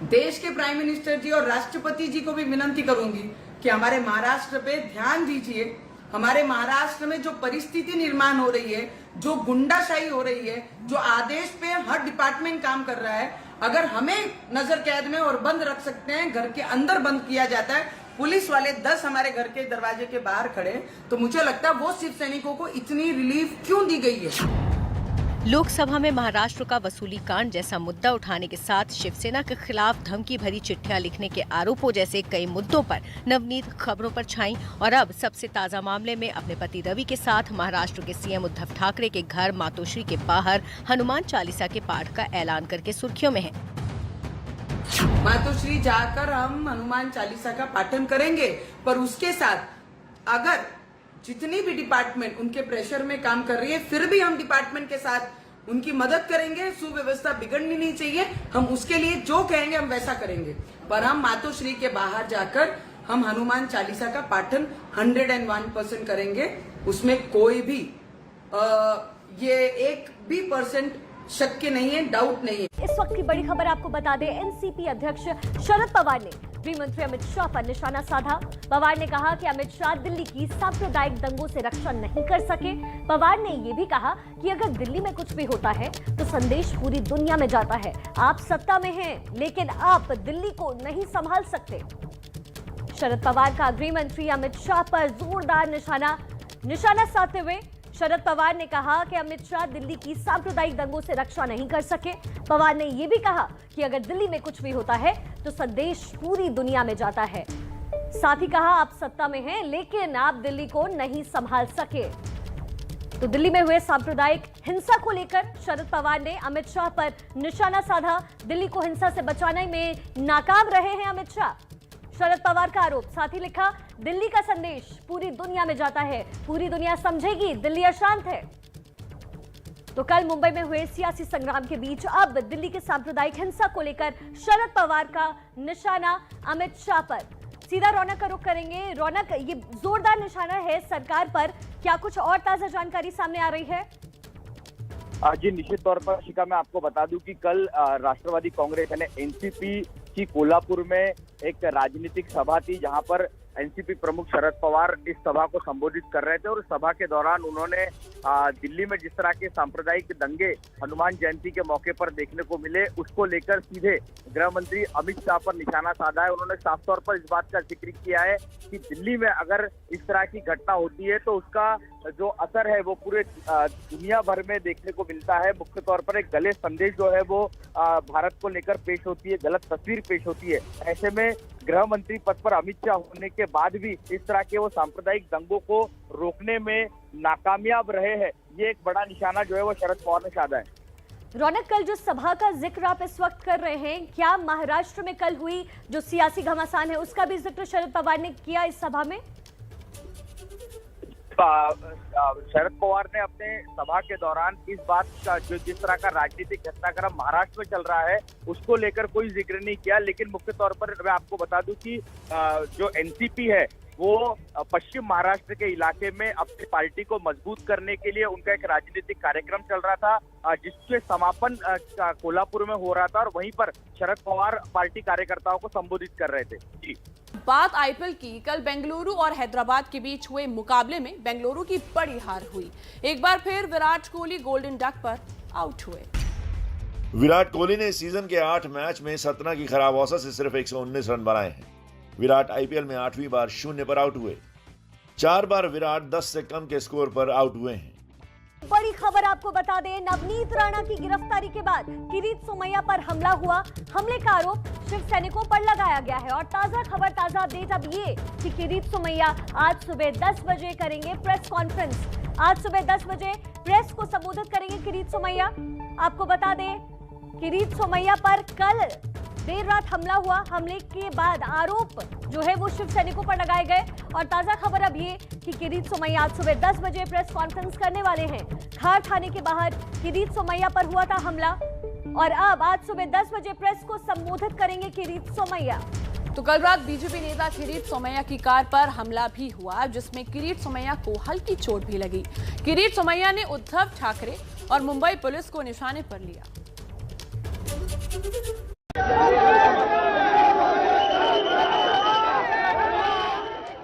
देश के प्राइम मिनिस्टर जी और राष्ट्रपति जी को भी विनती करूंगी कि हमारे महाराष्ट्र पे ध्यान दीजिए। हमारे महाराष्ट्र में जो परिस्थिति निर्माण हो रही है, जो गुंडाशाही हो रही है, जो आदेश पे हर डिपार्टमेंट काम कर रहा है, अगर हमें नजर कैद में और बंद रख सकते हैं, घर के अंदर बंद किया जाता है, पुलिस वाले 10 हमारे घर के दरवाजे के बाहर खड़े, तो मुझे लगता है वो शिव सैनिकों को इतनी रिलीफ क्यों दी गई है। लोकसभा में महाराष्ट्र का वसूली कांड जैसा मुद्दा उठाने के साथ शिवसेना के खिलाफ धमकी भरी चिट्ठियां लिखने के आरोपों जैसे कई मुद्दों पर नवनीत खबरों पर छाईं और अब सबसे ताजा मामले में अपने पति रवि के साथ महाराष्ट्र के सीएम उद्धव ठाकरे के घर मातोश्री के बाहर हनुमान चालीसा के पाठ का ऐलान करके सुर्खियों में है। मातोश्री जाकर हम हनुमान चालीसा का पाठन करेंगे, पर उसके साथ अगर जितनी भी डिपार्टमेंट उनके प्रेशर में काम कर रही है, फिर भी हम डिपार्टमेंट के साथ उनकी मदद करेंगे। सुव्यवस्था बिगड़नी नहीं चाहिए, हम उसके लिए जो कहेंगे हम वैसा करेंगे, पर हम मातोश्री के बाहर जाकर हम हनुमान चालीसा का पाठन 101% करेंगे। उसमें कोई भी ये 1% शक नहीं है, डाउट नहीं है। इस वक्त की बड़ी खबर आपको बता दें, एनसीपी अध्यक्ष शरद पवार ने गृह मंत्री अमित शाह पर निशाना साधा। पवार ने कहा कि अमित शाह दिल्ली की सांप्रदायिक दंगों से रक्षा नहीं कर सके। पवार ने ये भी कहा कि अगर दिल्ली में कुछ भी होता है तो संदेश पूरी दुनिया में जाता है। आप सत्ता में हैं, लेकिन आप दिल्ली को नहीं संभाल सकते। शरद पवार का गृह मंत्री अमित शाह पर जोरदार निशाना साधते हुए शरद पवार ने कहा कि अमित शाह दिल्ली की सांप्रदायिक दंगों से रक्षा नहीं कर सके। पवार ने यह भी कहा कि अगर दिल्ली में कुछ भी होता है तो संदेश पूरी दुनिया में जाता है। साथ ही कहा, आप सत्ता में हैं, लेकिन आप दिल्ली को नहीं संभाल सके। तो दिल्ली में हुए सांप्रदायिक हिंसा को लेकर शरद पवार ने अमित शाह पर निशाना साधा। दिल्ली को हिंसा से बचाने में नाकाम रहे हैं अमित शाह, शरद पवार का आरोप। साथ ही लिखा, दिल्ली का संदेश पूरी दुनिया में जाता है, पूरी दुनिया समझेगी दिल्ली अशांत है। तो कल मुंबई में हुए सियासी संग्राम के बीच अब दिल्ली के सांप्रदायिक हिंसा को लेकर शरद पवार का निशाना अमित शाह पर। सीधा रौनक का रुख करेंगे। रौनक, ये जोरदार निशाना है सरकार पर, क्या कुछ और ताजा जानकारी सामने आ रही है? जी निश्चित तौर पर शिखा, मैं आपको बता दूं कि कल राष्ट्रवादी कांग्रेस यानी एनसीपी की कोल्हापुर में एक राजनीतिक सभा थी, जहां पर एनसीपी प्रमुख शरद पवार इस सभा को संबोधित कर रहे थे और सभा के दौरान उन्होंने दिल्ली में जिस तरह के सांप्रदायिक दंगे हनुमान जयंती के मौके पर देखने को मिले, उसको लेकर सीधे गृह मंत्री अमित शाह पर निशाना साधा है। उन्होंने साफ तौर पर इस बात का जिक्र किया है कि दिल्ली में अगर इस तरह की घटना होती है तो उसका जो असर है वो पूरे दुनिया भर में देखने को मिलता है। मुख्य तौर पर एक गलत संदेश जो है वो भारत को लेकर पेश होती है, गलत तस्वीर पेश होती है। ऐसे में गृह मंत्री पद पर अमित शाह होने के बाद भी इस तरह के वो सांप्रदायिक दंगों को रोकने में नाकामयाब रहे हैं, ये एक बड़ा निशाना जो है वो शरद पवार ने साधा है। रौनक, कल जो सभा का जिक्र आप इस वक्त कर रहे हैं, क्या महाराष्ट्र में कल हुई जो सियासी घमासान है उसका भी जिक्र शरद पवार ने किया इस सभा में? शरद पवार ने अपने सभा के दौरान इस बात का जो जिस तरह का राजनीतिक घटनाक्रम महाराष्ट्र में चल रहा है उसको लेकर कोई जिक्र नहीं किया, लेकिन मुख्य तौर पर मैं आपको बता दूं कि जो एनसीपी है वो पश्चिम महाराष्ट्र के इलाके में अपनी पार्टी को मजबूत करने के लिए उनका एक राजनीतिक कार्यक्रम चल रहा था, जिसके समापन कोल्हापुर में हो रहा था और वहीं पर शरद पवार पार्टी कार्यकर्ताओं को संबोधित कर रहे थे। जी, बात आईपीएल की, कल बेंगलुरु और हैदराबाद के बीच हुए मुकाबले में बेंगलुरु की बड़ी हार हुई। एक बार फिर विराट कोहली गोल्डन डक पर आउट हुए। विराट कोहली ने इस सीजन के 8 मैच में 17 की खराब औसत से सिर्फ 119 रन बनाए हैं। विराट आईपीएल में 8वीं बार 0 पर आउट हुए। 4 बार विराट 10 से कम के स्कोर पर आउट हुए हैं। बड़ी खबर आपको बता दें, नवनीत राणा की गिरफ्तारी के बाद किरीट सोमैया पर हमला हुआ। हमले का आरोप शिव सैनिकों पर लगाया गया है और ताजा खबर, ताजा अपडेट अब ये कि किरीट सोमैया आज सुबह 10 बजे करेंगे प्रेस कॉन्फ्रेंस। आज सुबह 10 बजे प्रेस को संबोधित करेंगे किरीट सोमैया। आपको बता दें, किरीट सोमैया पर कल देर रात हमला हुआ। हमले के बाद आरोप जो है वो शिव सैनिकों पर लगाए गए और ताजा खबर अब ये कि किरीट सोमैया आज सुबह 10 बजे प्रेस कॉन्फ्रेंस करने वाले हैं। खार थाने के बाहर किरीट सोमैया पर हुआ था हमला और अब आज सुबह 10 बजे प्रेस को संबोधित करेंगे किरीट सोमैया। तो कल रात बीजेपी नेता किरीट सोमैया की कार पर हमला भी हुआ, जिसमें किरीट सोमैया को हल्की चोट भी लगी। किरीट सोमैया ने उद्धव ठाकरे और मुंबई पुलिस को निशाने पर लिया।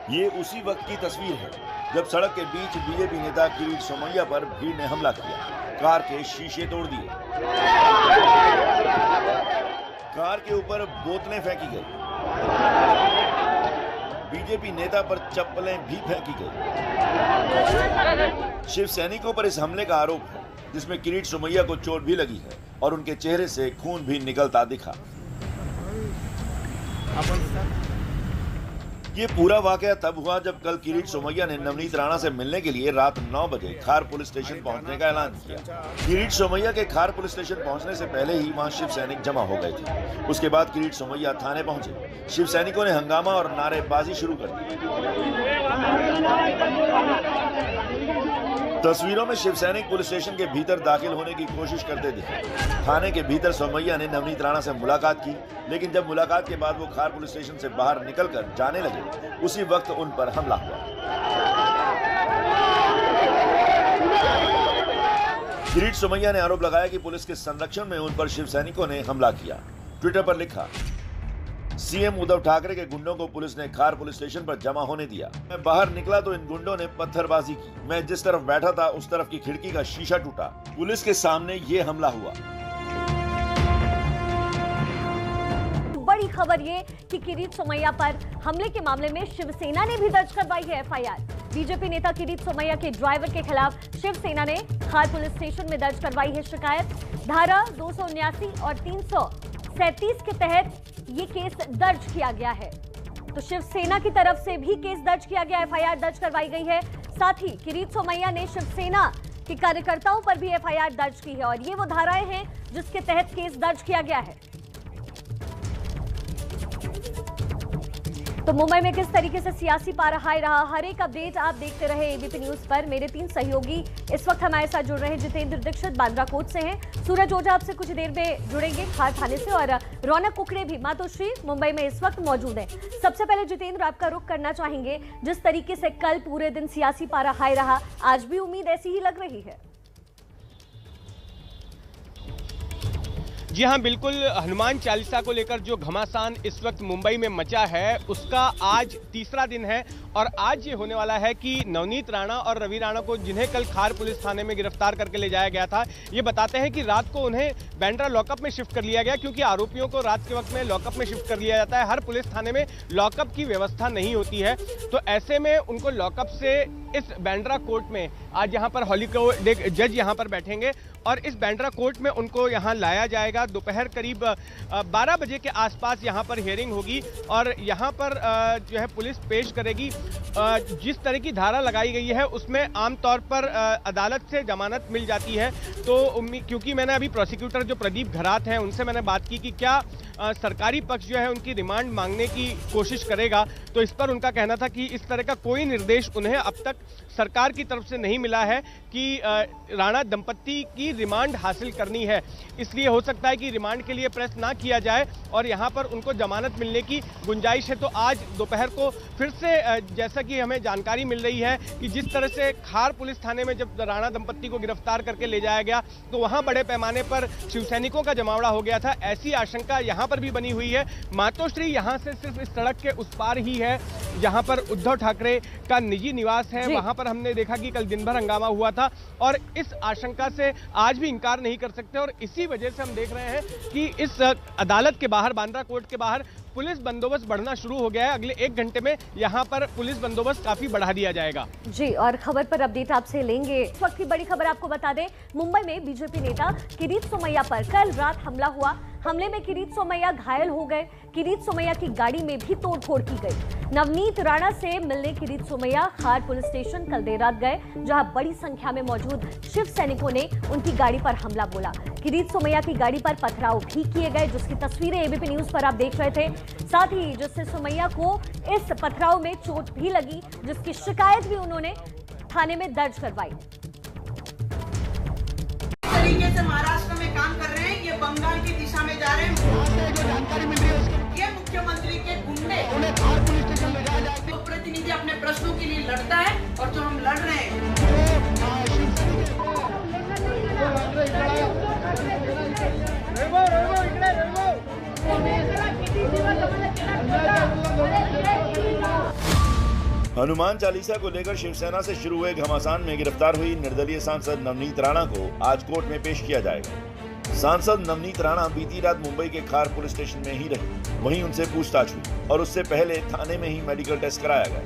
ये उसी वक्त की तस्वीर है जब सड़क के बीच बीजेपी नेता किरीट सोमैया पर भीड़ ने हमला किया, कार के शीशे तोड़ दिए, कार के ऊपर बोतलें फेंकी गई, बीजेपी नेता पर चप्पलें भी फेंकी गई। शिव सैनिकों पर इस हमले का आरोप है, जिसमें किरीट सोमैया को चोट भी लगी है और उनके चेहरे से खून भी निकलता दिखा। ये पूरा वाकया तब हुआ जब कल किरीट सोमैया ने नवनीत राणा से मिलने के लिए रात 9 बजे खार पुलिस स्टेशन पहुंचने का ऐलान किया। किरीट सोमैया के खार पुलिस स्टेशन पहुंचने से पहले ही वहां शिव सैनिक जमा हो गए थे। उसके बाद किरीट सोमैया थाने पहुंचे। शिव सैनिकों ने हंगामा और नारेबाजी शुरू कर दी। तस्वीरों में शिव सैनिक पुलिस स्टेशन के भीतर दाखिल होने की कोशिश करते दिखे। थाने के भीतर सोमैया ने नवनीत राणा से मुलाकात की, लेकिन जब मुलाकात के बाद वो खार पुलिस स्टेशन से बाहर निकलकर जाने लगे, उसी वक्त उन पर हमला हुआ। किरीट सोमैया ने आरोप लगाया कि पुलिस के संरक्षण में उन पर शिव सैनिकों ने हमला किया। ट्विटर पर लिखा, सीएम उद्धव ठाकरे के गुंडों को पुलिस ने खार पुलिस स्टेशन पर जमा होने दिया। मैं बाहर निकला तो इन गुंडों ने पत्थरबाजी की। मैं जिस तरफ बैठा था उस तरफ की खिड़की का शीशा टूटा। पुलिस के सामने ये हमला हुआ। बड़ी खबर ये कि किरीट सोमैया पर हमले के मामले में शिवसेना ने भी दर्ज करवाई है एफआईआर। बीजेपी नेता किरीट सोमैया के ड्राइवर के खिलाफ शिवसेना ने खार पुलिस स्टेशन में दर्ज करवाई है शिकायत। धारा 279 और 337 के तहत ये केस दर्ज किया गया है। तो शिवसेना की तरफ से भी केस दर्ज किया गया, एफआईआर दर्ज करवाई गई है। साथ ही किरीट सोमैया ने शिवसेना के कार्यकर्ताओं पर भी एफआईआर दर्ज की है और ये वो धाराएं हैं जिसके तहत केस दर्ज किया गया है। तो मुंबई में किस तरीके से सियासी पाराहाय रहा, हर एक अपडेट आप देखते रहे एबीपी न्यूज पर। मेरे 3 सहयोगी इस वक्त हमारे साथ जुड़ रहे हैं। जितेंद्र दीक्षित बांद्रा कोट से हैं, सूरज ओझा आपसे कुछ देर में जुड़ेंगे खार थाने से, और रौनक कुकड़े भी मातोश्री मुंबई में इस वक्त मौजूद हैं। सबसे पहले जितेंद्र, आपका रुख करना चाहेंगे, जिस तरीके से कल पूरे दिन सियासी पाराहाय रहा, आज भी उम्मीद ऐसी ही लग रही है? जी हाँ, बिल्कुल। हनुमान चालीसा को लेकर जो घमासान इस वक्त मुंबई में मचा है, उसका आज तीसरा दिन है और आज ये होने वाला है कि नवनीत राणा और रवि राणा को, जिन्हें कल खार पुलिस थाने में गिरफ्तार करके ले जाया गया था, ये बताते हैं कि रात को उन्हें बांद्रा लॉकअप में शिफ्ट कर लिया गया, क्योंकि आरोपियों को रात के वक्त में लॉकअप में शिफ्ट कर लिया जाता है। हर पुलिस थाने में लॉकअप की व्यवस्था नहीं होती है, तो ऐसे में उनको लॉकअप से इस बांद्रा कोर्ट में, आज यहाँ पर हॉलीकोर्ट जज यहाँ पर बैठेंगे और इस बांद्रा कोर्ट में उनको यहाँ लाया जाएगा। दोपहर करीब 12 बजे के आसपास यहाँ पर हियरिंग होगी और यहाँ पर जो है पुलिस पेश करेगी। जिस तरह की धारा लगाई गई है उसमें आमतौर पर अदालत से जमानत मिल जाती है। तो क्योंकि मैंने अभी प्रोसिक्यूटर जो प्रदीप घरात हैं उनसे मैंने बात की कि क्या सरकारी पक्ष जो है उनकी रिमांड मांगने की कोशिश करेगा, तो इस पर उनका कहना था कि इस तरह का कोई निर्देश उन्हें अब तक तक सरकार की तरफ से नहीं मिला है कि राणा दंपत्ति की रिमांड हासिल करनी है। इसलिए हो सकता है कि रिमांड के लिए प्रेस ना किया जाए और यहाँ पर उनको जमानत मिलने की गुंजाइश है। तो आज दोपहर को फिर से जैसा कि हमें जानकारी मिल रही है कि जिस तरह से खार पुलिस थाने में जब राणा दंपत्ति को गिरफ्तार करके ले जाया गया तो वहाँ बड़े पैमाने पर शिवसैनिकों का जमावड़ा हो गया था, ऐसी आशंका यहाँ पर भी बनी हुई है। मातोश्री यहाँ से सिर्फ इस सड़क के उस पार ही है जहाँ पर उद्धव ठाकरे का निजी निवास है। वहाँ पर हमने देखा कि कल दिन भर हंगामा हुआ था और इस आशंका से आज भी इनकार नहीं कर सकते और इसी वजह से हम देख रहे हैं कि इस अदालत के बाहर, बांद्रा कोर्ट के बाहर पुलिस बंदोबस्त बढ़ना शुरू हो गया है। अगले 1 घंटे में यहाँ पर पुलिस बंदोबस्त काफी बढ़ा दिया जाएगा। जी, और खबर पर अपडेट आपसे लेंगे। इस वक्त की बड़ी खबर आपको बता दें, मुंबई में बीजेपी नेता किरीट सोमैया पर कल रात हमला हुआ। हमले में किरीट सोमैया घायल हो गए। किरीट सोमैया की गाड़ी में भी तोड़फोड़ की गई। नवनीत राणा से मिलने किरीट सोमैया खार पुलिस स्टेशन कल देर रात गए, जहां बड़ी संख्या में मौजूद शिव सैनिकों ने उनकी गाड़ी पर हमला बोला। किरीट सोमैया की गाड़ी पर पथराव भी किए गए, जिसकी तस्वीरें एबीपी न्यूज पर आप देख रहे थे। साथ ही जिससे सोमैया को इस पथराव में चोट भी लगी, जिसकी शिकायत भी उन्होंने थाने में दर्ज करवाई। तरीके से महाराष्ट्र में काम कर रहे हैं, ये बंगाल की दिशा में जा रहे हैं। जो जानकारी मिल रही है उसके ये मुख्यमंत्री के गुंडे उन्हें खार पुलिस स्टेशन ले जाया जाए। तो प्रतिनिधि अपने प्रश्नों के लिए लड़ता है और जो हम लड़ रहे हैं हनुमान चालीसा को लेकर शिवसेना से शुरू हुए घमासान में गिरफ्तार हुई निर्दलीय सांसद नवनीत राणा को आज कोर्ट में पेश किया जाएगा। सांसद नवनीत राणा बीती रात मुंबई के खार पुलिस स्टेशन में ही रही, वहीं उनसे पूछताछ हुई और उससे पहले थाने में ही मेडिकल टेस्ट कराया गया।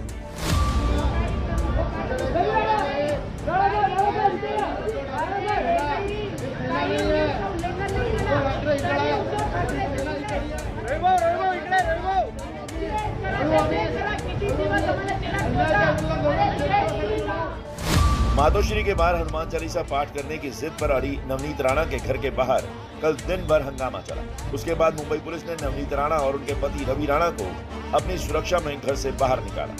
मातोश्री के बाहर हनुमान चालीसा पाठ करने की जिद पर अड़ी नवनीत राणा के घर के बाहर कल दिन भर हंगामा चला। उसके बाद मुंबई पुलिस ने नवनीत राणा और उनके पति रवि राणा को अपनी सुरक्षा में घर से बाहर निकाला।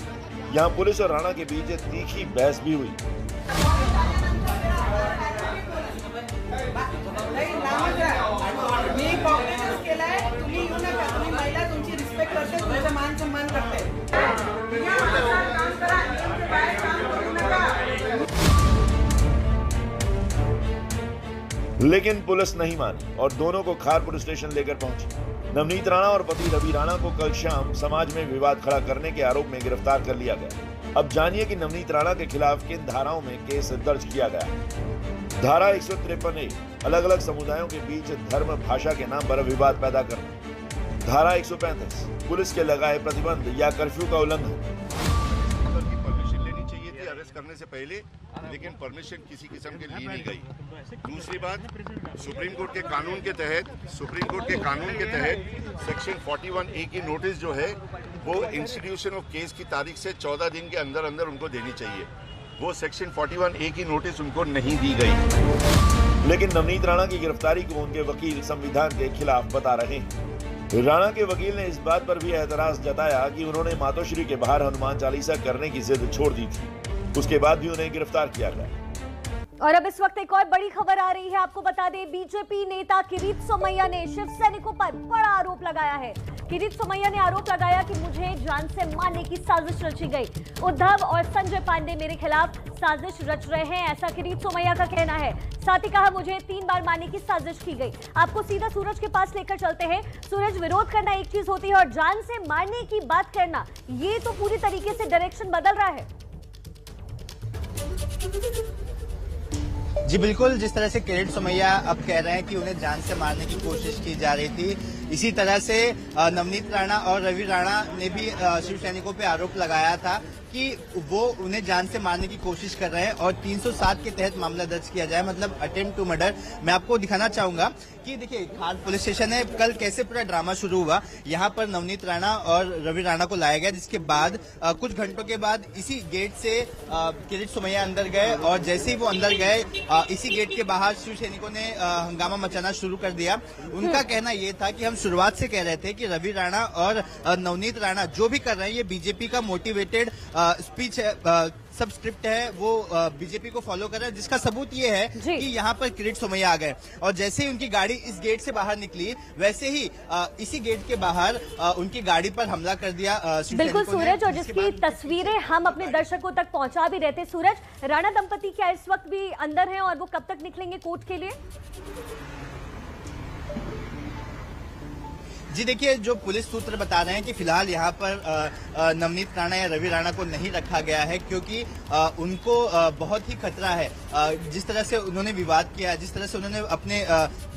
यहां पुलिस और राणा के बीच तीखी बहस भी हुई। लेकिन पुलिस नहीं मानी और दोनों को खार पुलिस स्टेशन लेकर पहुंची। नवनीत राणा और पति रवि राणा को कल शाम समाज में विवाद खड़ा करने के आरोप में गिरफ्तार कर लिया गया। अब जानिए कि नवनीत राणा के खिलाफ किन धाराओं में केस दर्ज किया गया। धारा 153 अलग अलग समुदायों के बीच धर्म भाषा के नाम पर विवाद पैदा करना। धारा 135 पुलिस के लगाए प्रतिबंध या कर्फ्यू का उल्लंघन। परमिशन लेनी चाहिए थी अरेस्ट करने से पहले, लेकिन परमिशन किसी किस्म की ली नहीं गई। दूसरी बात, सुप्रीम कोर्ट के कानून के तहत सेक्शन 41A की नोटिस जो है वो इंस्टीट्यूशन ऑफ केस की तारीख से 14 दिन के अंदर अंदर उनको देनी चाहिए। वो सेक्शन 41A की नोटिस उनको नहीं दी गई। लेकिन नवनीत राणा की गिरफ्तारी को उनके वकील संविधान के खिलाफ बता रहे हैं। राणा के वकील ने इस बात पर भी एतराज जताया कि उन्होंने मातोश्री के बाहर हनुमान चालीसा करने की जिद छोड़ दी थी, उसके बाद भी उन्हें गिरफ्तार किया गया। और अब इस वक्त एक और बड़ी खबर आ रही है, आपको बता दें, बीजेपी नेता किरीट सोमैया ने शिव सैनिकों पर बड़ा आरोप लगाया है। किरीट सोमैया ने आरोप लगाया कि मुझे जान से मारने की साजिश रची गई। उद्धव और संजय पांडे मेरे खिलाफ साजिश रच रहे हैं, ऐसा किरीट सोमैया का कहना है। साथ ही कहा मुझे 3 बार मारने की साजिश की गई। आपको सीधा सूरज के पास लेकर चलते हैं। सूरज, विरोध करना एक चीज होती है और जान से मारने की बात करना, ये तो पूरी तरीके से डायरेक्शन बदल रहा है। जी बिल्कुल, जिस तरह से किरीट सोमैया अब कह रहे हैं कि उन्हें जान से मारने की कोशिश की जा रही थी, इसी तरह से नवनीत राणा और रवि राणा ने भी शिव सैनिकों पे आरोप लगाया था कि वो उन्हें जान से मारने की कोशिश कर रहे हैं और 307 के तहत मामला दर्ज किया जाए, मतलब अटेम्प्ट टू मर्डर। मैं आपको दिखाना चाहूंगा कि देखिए खार पुलिस स्टेशन है, कल कैसे पूरा ड्रामा शुरू हुआ। यहाँ पर नवनीत राणा और रवि राणा को लाया गया, जिसके बाद कुछ घंटों के बाद इसी गेट से किरीट सोमैया अंदर गए और जैसे ही वो अंदर गए इसी गेट के बाहर शिव सैनिकों ने हंगामा मचाना शुरू कर दिया। उनका कहना ये था कि हम शुरुआत से कह रहे थे कि रवि राणा और नवनीत राणा जो भी कर रहे हैं ये बीजेपी का मोटिवेटेड स्पीच है, सब स्क्रिप्ट है वो बीजेपी को फॉलो कर रहा है, जिसका सबूत ये है कि यहाँ पर किरीट सोमैया आ गए और जैसे ही उनकी गाड़ी इस गेट से बाहर निकली वैसे ही इसी गेट के बाहर उनकी गाड़ी पर हमला कर दिया। बिल्कुल सूरज, और जिसकी तस्वीरें हम अपने दर्शकों तक पहुंचा भी रहते। सूरज, राणा दंपति क्या इस वक्त भी अंदर हैं और वो कब तक निकलेंगे कोर्ट के लिए? जी देखिए, जो पुलिस सूत्र बता रहे हैं कि फिलहाल यहाँ पर नवनीत राणा या रवि राणा को नहीं रखा गया है क्योंकि उनको बहुत ही खतरा है। जिस तरह से उन्होंने विवाद किया, जिस तरह से उन्होंने अपने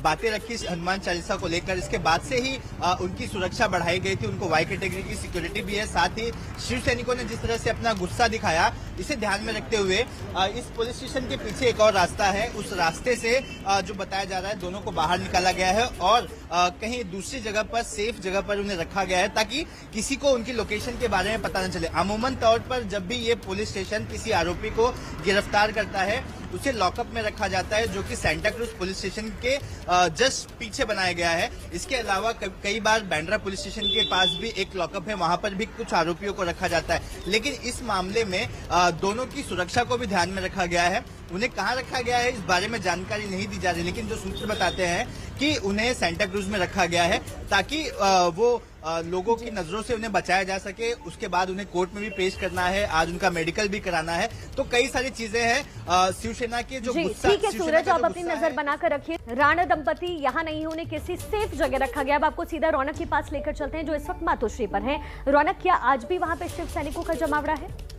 बातें रखी हनुमान चालीसा को लेकर, इसके बाद से ही उनकी सुरक्षा बढ़ाई गई थी। उनको वाई कैटेगरी की सिक्योरिटी भी है। साथ ही शिव सैनिकों ने जिस तरह से अपना गुस्सा दिखाया, इसे ध्यान में रखते हुए इस पुलिस स्टेशन के पीछे एक और रास्ता है, उस रास्ते से जो बताया जा रहा है दोनों को बाहर निकाला गया है और कहीं दूसरी जगह पर, सेफ जगह पर उन्हें रखा गया है ताकि किसी को उनकी लोकेशन के बारे में पता न चले। अमूमन तौर पर जब भी ये पुलिस स्टेशन किसी आरोपी को गिरफ्तार करता है उसे लॉकअप में रखा जाता है, जो कि सेंटा क्रूज पुलिस स्टेशन के जस्ट पीछे बनाया गया है। इसके अलावा कई बार बैंड्रा पुलिस स्टेशन के पास भी एक लॉकअप है, वहां पर भी कुछ आरोपियों को रखा जाता है। लेकिन इस मामले में दोनों की सुरक्षा को भी ध्यान में रखा गया है। उन्हें कहाँ रखा गया है इस बारे में जानकारी नहीं दी जा रही, लेकिन जो सूत्र बताते हैं कि उन्हें सेंटा क्रूज में रखा गया है ताकि वो लोगों की नजरों से उन्हें बचाया जा सके। उसके बाद उन्हें कोर्ट में भी पेश करना है, आज उनका मेडिकल भी कराना है, तो कई सारी चीजें हैं। शिवसेना के जो गुस्सा, ठीक है सूरज, आप अपनी नजर बनाकर रखिए। राणा दंपति यहाँ नहीं होने किसी सेफ जगह रखा गया। अब आपको सीधा रौनक के पास लेकर चलते हैं जो इस वक्त मातोश्री पर है। रौनक, क्या आज भी वहां पे शिव सैनिकों का जमावड़ा है?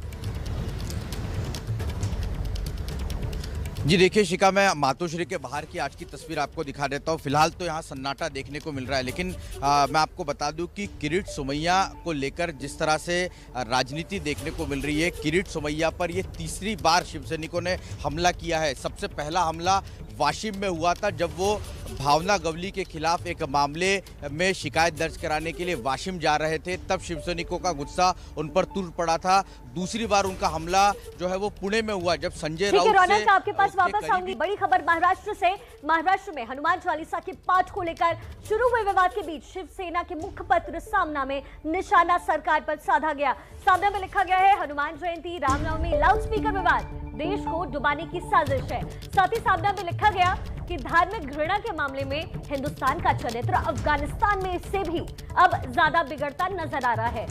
जी देखिए शिका, मैं मातोश्री के बाहर की आज की तस्वीर आपको दिखा देता हूँ। फिलहाल तो यहाँ सन्नाटा देखने को मिल रहा है, लेकिन मैं आपको बता दूं कि किरीट सोमैया को लेकर जिस तरह से राजनीति देखने को मिल रही है, किरीट सोमैया पर ये तीसरी बार शिवसैनिकों ने हमला किया है। सबसे पहला हमला वाशिम में हुआ था जब वो भावना गवली के खिलाफ एक मामले में शिकायत दर्ज कराने के लिए वाशिम जा रहे थे, तब शिवसैनिकों का गुस्सा उन पर तुल पड़ा था। दूसरी बार उनका हमला जो है वो पुणे में हुआ जब संजय राउत से आपके पास वापस आऊंगी। बड़ी खबर महाराष्ट्र से। महाराष्ट्र में हनुमान चालीसा के पाठ को लेकर शुरू हुए विवाद के बीच शिवसेना के मुखपत्र सामना में निशाना सरकार पर साधा गया। सामना में लिखा गया है, हनुमान जयंती, रामनवमी, लाउडस्पीकर विवाद देश को डुबाने की साजिश है। साथ ही सामना में लिखा गया कि धार्मिक घृणा के मामले में हिंदुस्तान का चरित्र अफगानिस्तान में इससे भी अब ज्यादा बिगड़ता नजर आ रहा है।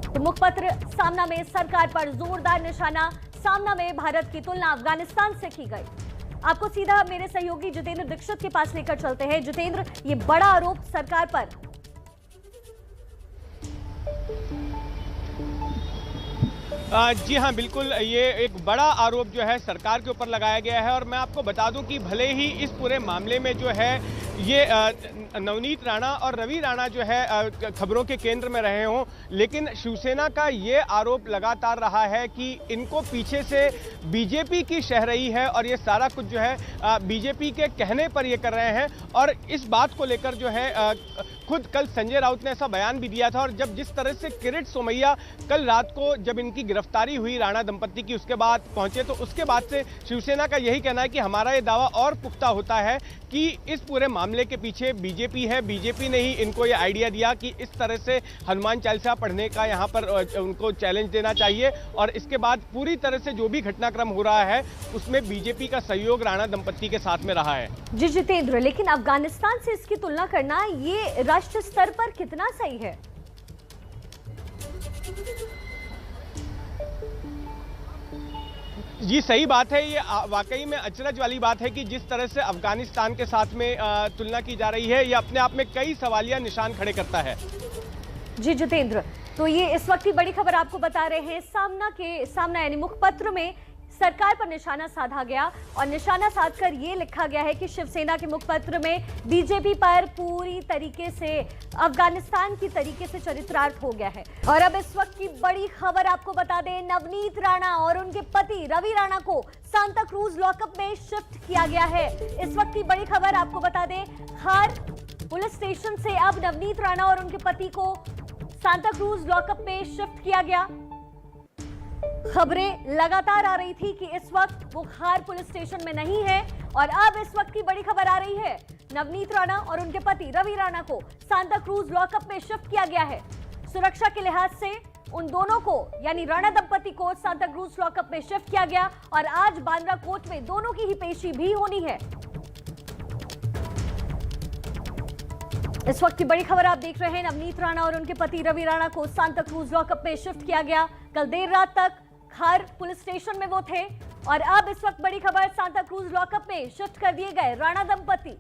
तो मुखपत्र सामना में सरकार पर जोरदार निशाना। सामना में भारत की तुलना अफगानिस्तान से की गई। आपको सीधा मेरे सहयोगी जितेंद्र दीक्षित के पास लेकर चलते हैं। जितेंद्र, ये बड़ा आरोप सरकार पर। जी हाँ, बिल्कुल, ये एक बड़ा आरोप जो है सरकार के ऊपर लगाया गया है। और मैं आपको बता दूं कि भले ही इस पूरे मामले में जो है ये नवनीत राणा और रवि राणा जो है खबरों के केंद्र में रहे हों, लेकिन शिवसेना का ये आरोप लगातार रहा है कि इनको पीछे से बीजेपी की शह रही है और ये सारा कुछ जो है बीजेपी के कहने पर ये कर रहे हैं। और इस बात को लेकर जो है खुद कल संजय राउत ने ऐसा बयान भी दिया था। और जब जिस तरह से किरीट सोमैया कल रात को जब इनकी गिरफ्तारी हुई राणा दंपति की, उसके बाद पहुंचे, तो उसके बाद से शिवसेना का यही कहना है कि हमारा ये दावा और पुख्ता होता है कि इस पूरे मामले के पीछे बीजेपी है। बीजेपी ने ही इनको ये आइडिया दिया कि इस तरह से हनुमान चालीसा पढ़ने का यहाँ पर उनको चैलेंज देना चाहिए। और इसके बाद पूरी तरह से जो भी घटनाक्रम हो रहा है उसमें बीजेपी का सहयोग राणा दंपति के साथ में रहा है। जी जितेंद्र, लेकिन अफगानिस्तान से इसकी तुलना करना ये राष्ट्र स्तर पर कितना सही है? जी सही बात है। ये वाकई में अचरज वाली बात है कि जिस तरह से अफगानिस्तान के साथ में तुलना की जा रही है, ये अपने आप में कई सवालिया निशान खड़े करता है। जी जितेंद्र, तो ये इस वक्त की बड़ी खबर आपको बता रहे हैं। सामना यानी मुखपत्र में सरकार पर निशाना साधा गया और निशाना साधकर ये लिखा गया है कि शिवसेना के मुखपत्र में बीजेपी पर पूरी तरीके से अफगानिस्तान की तरीके से चरितार्थ हो गया है। और अब इस वक्त की बड़ी खबर आपको बता दें, नवनीत राणा और उनके पति रवि राणा को सांता क्रूज लॉकअप में शिफ्ट किया गया है। इस वक्त की बड़ी खबर आपको बता दें, खार पुलिस स्टेशन से अब नवनीत राणा और उनके पति को सांता क्रूज लॉकअप में शिफ्ट किया गया। खबरें लगातार आ रही थी कि इस वक्त वो खार पुलिस स्टेशन में नहीं है और अब इस वक्त की बड़ी खबर आ रही है, नवनीत राणा और उनके पति रवि राणा को सांता क्रूज लॉकअप में शिफ्ट किया गया है। सुरक्षा के लिहाज से उन दोनों को यानी राणा दंपति को सांता क्रूज लॉकअप में शिफ्ट किया गया और आज बांद्रा कोर्ट में दोनों की ही पेशी भी होनी है। इस वक्त की बड़ी खबर आप देख रहे हैं, नवनीत राणा और उनके पति रवि राणा को सांता क्रूज लॉकअप में शिफ्ट किया गया। कल देर रात तक खार पुलिस स्टेशन में वो थे और अब इस वक्त बड़ी खबर, सांता क्रूज लॉकअप में शिफ्ट कर दिए गए राणा दंपति।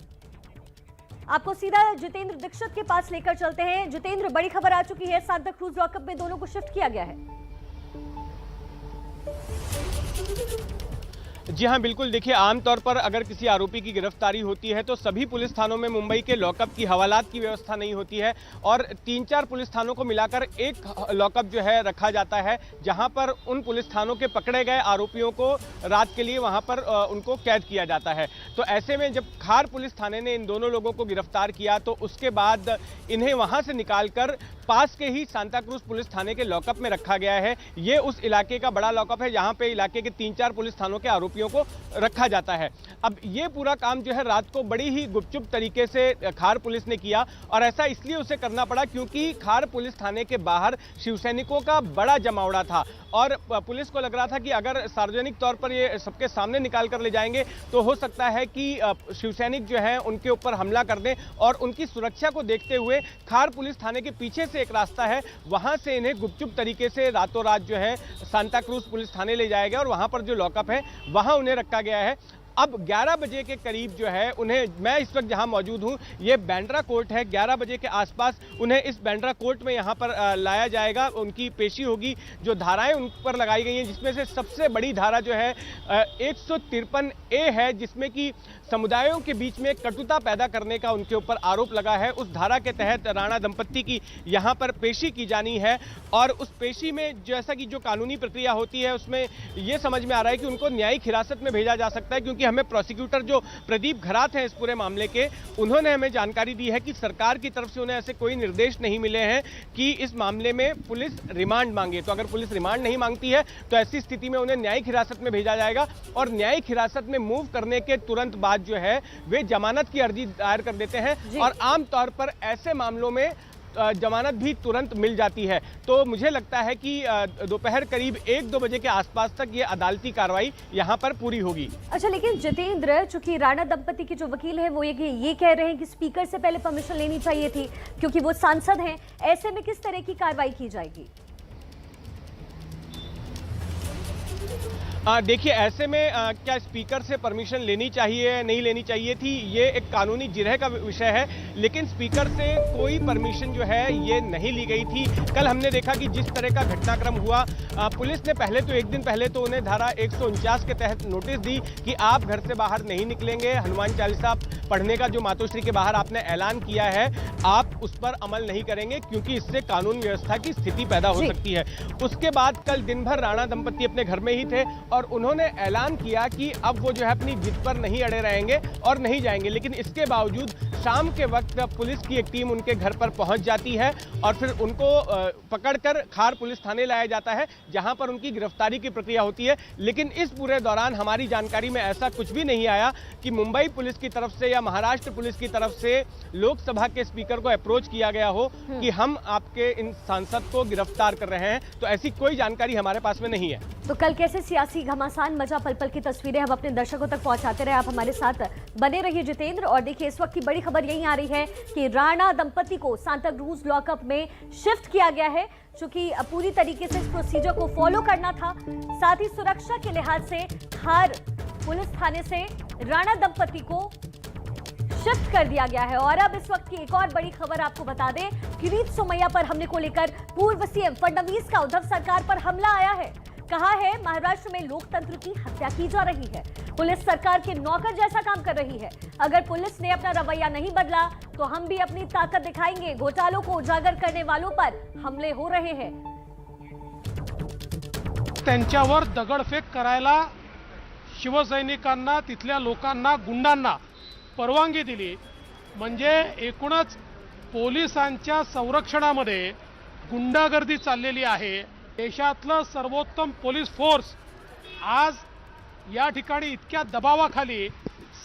आपको सीधा जितेंद्र दीक्षित के पास लेकर चलते हैं। जितेंद्र, बड़ी खबर आ चुकी है, सांता क्रूज लॉकअप में दोनों को शिफ्ट किया गया है। जी हाँ, बिल्कुल। देखिए, आमतौर पर अगर किसी आरोपी की गिरफ्तारी होती है तो सभी पुलिस थानों में मुंबई के लॉकअप की हवालात की व्यवस्था नहीं होती है और 3-4 पुलिस थानों को मिलाकर एक लॉकअप जो है रखा जाता है, जहां पर उन पुलिस थानों के पकड़े गए आरोपियों को रात के लिए वहां पर उनको कैद किया जाता है। तो ऐसे में जब खार पुलिस थाने ने इन दोनों लोगों को गिरफ्तार किया तो उसके बाद इन्हें वहां से निकालकर पास के ही सांता क्रूज पुलिस थाने के लॉकअप में रखा गया है। ये उस इलाके का बड़ा लॉकअप है जहां पे इलाके के 3-4 पुलिस थानों के आरोपियों को रखा जाता है। अब ये पूरा काम जो है रात को बड़ी ही गुपचुप तरीके से खार पुलिस ने किया और ऐसा इसलिए उसे करना पड़ा क्योंकि खार पुलिस थाने के बाहर शिवसैनिकों का बड़ा जमावड़ा था और पुलिस को लग रहा था कि अगर सार्वजनिक तौर पर ये सबके सामने निकाल कर ले जाएंगे तो हो सकता है कि शिवसैनिक जो है उनके ऊपर हमला कर दें और उनकी सुरक्षा को देखते हुए खार पुलिस थाने के पीछे से एक रास्ता है, वहां से इन्हें गुपचुप तरीके से रातों रात जो है सांता क्रूज पुलिस थाने ले जाया गया और वहां पर जो लॉकअप है वहां उन्हें रखा गया है। अब 11 बजे के करीब जो है उन्हें, मैं इस वक्त जहां मौजूद हूं, ये बांद्रा कोर्ट है, 11 बजे के आसपास उन्हें इस बांद्रा कोर्ट में यहां पर लाया जाएगा। उनकी पेशी होगी। जो धाराएं उन पर लगाई गई हैं जिसमें से सबसे बड़ी धारा जो है 153A है, जिसमें कि समुदायों के बीच में कटुता पैदा करने का उनके ऊपर आरोप लगा है। उस धारा के तहत राणा दंपत्ति की यहां पर पेशी की जानी है और उस पेशी में जैसा कि जो कानूनी प्रक्रिया होती है उसमें यह समझ में आ रहा है कि उनको न्यायिक हिरासत में भेजा जा सकता है, क्योंकि हमें प्रोसिक्यूटर जो प्रदीप घरात हैं इस पूरे मामले के, उन्होंने हमें जानकारी दी है कि सरकार की तरफ से उन्हें ऐसे कोई निर्देश नहीं मिले हैं कि इस मामले में पुलिस रिमांड मांगे। तो अगर पुलिस रिमांड नहीं मांगती है तो ऐसी स्थिति में उन्हें न्यायिक हिरासत में भेजा जाएगा और न्यायिक हिरासत में मूव करने के तुरंत बाद जो है वे जमानत की अर्जी दायर कर देते हैं और आमतौर पर ऐसे मामलों में जमानत भी तुरंत मिल जाती है। तो मुझे लगता है कि दोपहर करीब 1-2 बजे के आसपास तक ये अदालती कार्रवाई यहाँ पर पूरी होगी। अच्छा, लेकिन जितेंद्र, चूंकि राणा दंपति के जो वकील हैं वो ये कह रहे हैं कि स्पीकर से पहले परमिशन लेनी चाहिए थी क्योंकि वो सांसद हैं, ऐसे में किस तरह की कार्रवाई की जाएगी? देखिए, ऐसे में क्या स्पीकर से परमिशन लेनी चाहिए नहीं लेनी चाहिए थी, ये एक कानूनी जिरह का विषय है, लेकिन स्पीकर से कोई परमिशन जो है ये नहीं ली गई थी। कल हमने देखा कि जिस तरह का घटनाक्रम हुआ, पुलिस ने पहले तो एक दिन पहले तो उन्हें धारा 149 के तहत नोटिस दी कि आप घर से बाहर नहीं निकलेंगे, हनुमान चालीसा पढ़ने का जो मातोश्री के बाहर आपने ऐलान किया है आप उस पर अमल नहीं करेंगे क्योंकि इससे कानून व्यवस्था की स्थिति पैदा हो सकती है। उसके बाद कल दिन भर राणा दंपति अपने घर में ही थे और उन्होंने ऐलान किया कि अब वो जो है अपनी जिद पर नहीं अड़े रहेंगे और नहीं जाएंगे, लेकिन इसके बावजूद शाम के वक्त पुलिस की एक टीम उनके घर पर पहुंच जाती है और फिर उनको पकड़कर खार पुलिस थाने लाया जाता है जहां पर उनकी गिरफ्तारी की प्रक्रिया होती है। लेकिन इस पूरे दौरान हमारी जानकारी में ऐसा कुछ भी नहीं आया कि मुंबई पुलिस की तरफ से या महाराष्ट्र पुलिस की तरफ से लोकसभा के स्पीकर को अप्रोच किया गया हो कि हम आपके इन सांसद को गिरफ्तार कर रहे हैं, तो ऐसी कोई जानकारी हमारे पास में नहीं है। तो कल कैसे सियासी घमासान मचा, पल पल की तस्वीरें हम अपने दर्शकों तक पहुंचाते रहे, आप हमारे साथ बने रहिए जितेंद्र। और देखिए, इस वक्त की बड़ी खबर यही आ रही है कि राणा दंपति को सांता क्रूज लॉकअप में शिफ्ट किया गया है, चूंकि पूरी तरीके से इस प्रोसीजर को फॉलो करना था। साथ ही सुरक्षा के लिहाज से खार पुलिस थाने से राणा दंपति को शिफ्ट कर दिया गया है। और अब इस वक्त की एक और बड़ी खबर आपको बता दें, किरीट सोमैया पर हमले को लेकर पूर्व सीएम फडणवीस का उद्धव सरकार पर हमला आया है। कहा है महाराष्ट्र में लोकतंत्र की हत्या की जा रही है, पुलिस सरकार के नौकर जैसा काम कर रही है। अगर पुलिस ने अपना रवैया नहीं बदला तो हम भी अपनी ताकत दिखाएंगे, घोटालों को उजागर करने वालों पर हमले हो रहे हैं। त्यांच्यावर दगडफेक करायला शिवसैनिकांना, तिथल्या लोकांना, गुंडांना परवानगी दिली म्हणजे एकूणच पोलिसांच्या संरक्षणामध्ये गुंडागर्दी चाललेली आहे। देशातलं सर्वोत्तम पोलीस फोर्स आज या ठिकाणी इतक्या दबावाखाली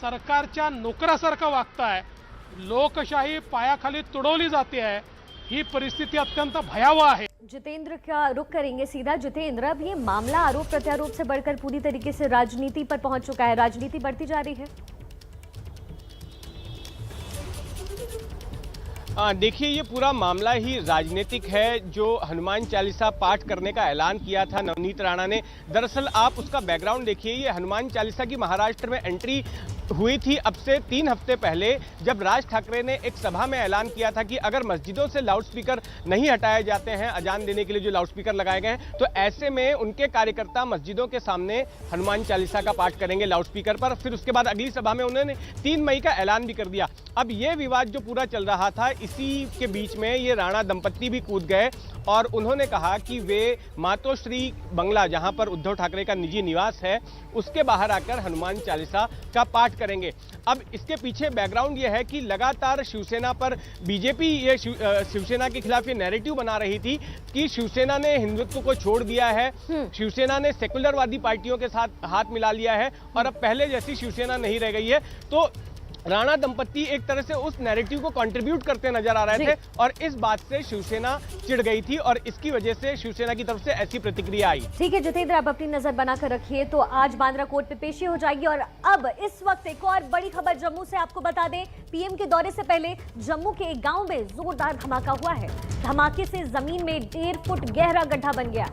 सरकारच्या नोकरासारखं वागताय, लोकशाही पायाखाली तुडवली जाते आहे, ही परिस्थिती अत्यंत भयावह आहे। जितेंद्र का रुख करेंगे सीधा। जितेंद्र, अब ये मामला आरोप प्रत्यारोप से बढ़कर पूरी तरीके से राजनीति पर पहुंच चुका है, राजनीति बढ़ती जा रही है। देखिए, ये पूरा मामला ही राजनीतिक है। जो हनुमान चालीसा पाठ करने का ऐलान किया था नवनीत राणा ने, दरअसल आप उसका बैकग्राउंड देखिए। ये हनुमान चालीसा की महाराष्ट्र में एंट्री हुई थी अब से 3 हफ्ते पहले, जब राज ठाकरे ने एक सभा में ऐलान किया था कि अगर मस्जिदों से लाउडस्पीकर नहीं हटाए जाते हैं, अजान देने के लिए जो लाउडस्पीकर लगाए गए हैं, तो ऐसे में उनके कार्यकर्ता मस्जिदों के सामने हनुमान चालीसा का पाठ करेंगे लाउडस्पीकर पर। फिर उसके बाद अगली सभा में उन्होंने 3 मई का ऐलान भी कर दिया। अब ये विवाद जो पूरा चल रहा था, इसी के बीच में ये राणा दंपत्ति भी कूद गए और उन्होंने कहा कि वे मातोश्री बंगला, जहां पर उद्धव ठाकरे का निजी निवास है, उसके बाहर आकर हनुमान चालीसा का पाठ करेंगे। अब इसके पीछे बैकग्राउंड ये है कि लगातार शिवसेना पर बीजेपी ये शिवसेना के खिलाफ ये नैरेटिव बना रही थी कि शिवसेना ने हिंदुत्व को छोड़ दिया है, शिवसेना ने सेकुलरवादी पार्टियों के साथ हाथ मिला लिया है और अब पहले जैसी शिवसेना नहीं रह गई है। तो राणा दंपत्ति एक तरह से उस नैरेटिव को कंट्रीब्यूट करते नजर आ रहे थे और इस बात से शिवसेना चिढ़ गई थी और इसकी वजह से शिवसेना की तरफ से ऐसी प्रतिक्रिया आई। ठीक है जितेंद्र, आप अपनी नजर बनाकर रखिए। तो आज बांद्रा कोर्ट पे पेशी हो जाएगी और अब इस वक्त एक और बड़ी खबर जम्मू से आपको बता दें। पीएम के दौरे से पहले जम्मू के एक गाँव में जोरदार धमाका हुआ है। धमाके से जमीन में 1.5 फुट गहरा गड्ढा बन गया।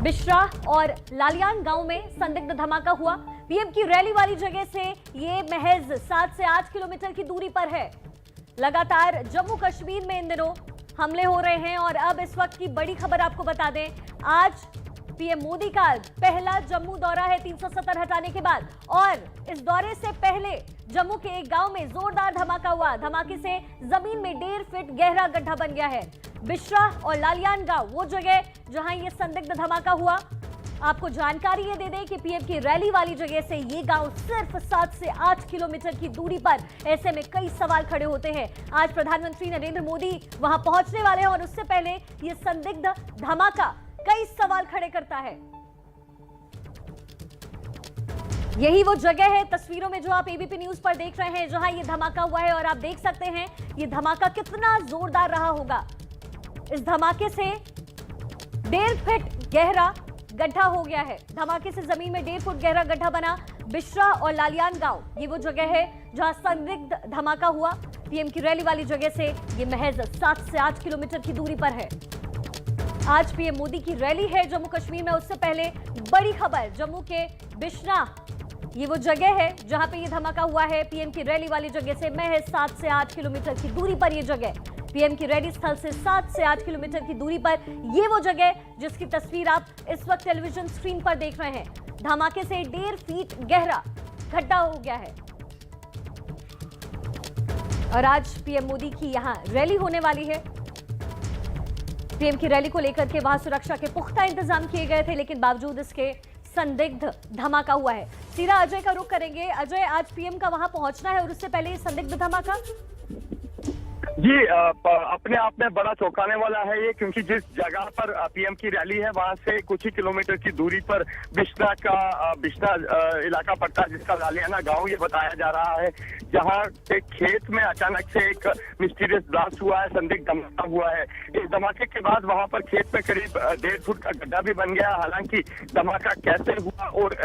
बिश्रा और लालियान गांव में संदिग्ध धमाका हुआ। पीएम की रैली वाली जगह से ये महज 7 से 8 किलोमीटर की दूरी पर है। लगातार जम्मू कश्मीर में इन दिनों हमले हो रहे हैं और अब इस वक्त की बड़ी खबर आपको बता दें, आज पीएम मोदी का पहला जम्मू दौरा है 370 हटाने के बाद और इस दौरे से पहले जम्मू के एक गांव में जोरदार धमाका हुआ। धमाके से जमीन में 1.5 फीट गहरा गड्ढा बन गया है। बिश्रा और लालियान गांव वो जगह जहां ये संदिग्ध धमाका हुआ। आपको जानकारी ये दे दें कि पीएम की रैली वाली जगह से ये गांव सिर्फ 7 से 8 किलोमीटर की दूरी पर। ऐसे में कई सवाल खड़े होते हैं। आज प्रधानमंत्री नरेंद्र मोदी वहां पहुंचने वाले हैं और उससे पहले ये संदिग्ध धमाका कई सवाल खड़े करता है। यही वो जगह है तस्वीरों में जो आप एबीपी न्यूज पर देख रहे हैं, जहां ये धमाका हुआ है और आप देख सकते हैं ये धमाका कितना जोरदार रहा होगा। इस धमाके से 1.5 फीट गहरा गड्ढा हो गया है। धमाके से जमीन में 1.5 फुट गहरा गड्ढा बना। बिश्रा और लालियान गांव ये वो जगह है जहां संदिग्ध धमाका हुआ। पीएम की रैली वाली जगह से ये महज 7 से 8 किलोमीटर की दूरी पर है। आज पीएम मोदी की रैली है जम्मू कश्मीर में। उससे पहले बड़ी खबर, जम्मू के बिश्रा ये वो जगह है जहां पे ये धमाका हुआ है। पीएम की रैली वाली जगह से महज 7 से 8 किलोमीटर की दूरी पर ये जगह। पीएम की रैली स्थल से 7 से 8 किलोमीटर की दूरी पर ये वो जगह जिसकी तस्वीर आप इस वक्त टेलीविजन स्क्रीन पर देख रहे हैं। धमाके से 1.5 फीट गहरा गड्ढा हो गया है और आज पीएम मोदी की यहां रैली होने वाली है। पीएम की रैली को लेकर के वहां सुरक्षा के पुख्ता इंतजाम किए गए थे, लेकिन बावजूद इसके संदिग्ध धमाका हुआ है। सीधा अजय का रुख करेंगे। अजय, आज पीएम का वहां पहुंचना है और उससे पहले संदिग्ध धमाका। जी, अपने आप में बड़ा चौंकाने वाला है ये, क्योंकि जिस जगह पर पीएम की रैली है वहां से कुछ ही किलोमीटर की दूरी पर बिश्रा इलाका पड़ता है, जिसका लालियाना गांव ये बताया जा रहा है, जहां एक खेत में अचानक से एक मिस्टीरियस ब्लास्ट हुआ है, संदिग्ध धमाका हुआ है। इस धमाके के बाद वहां पर खेत में करीब 1.5 फुट का गड्ढा भी बन गया। हालांकि धमाका कैसे हुआ और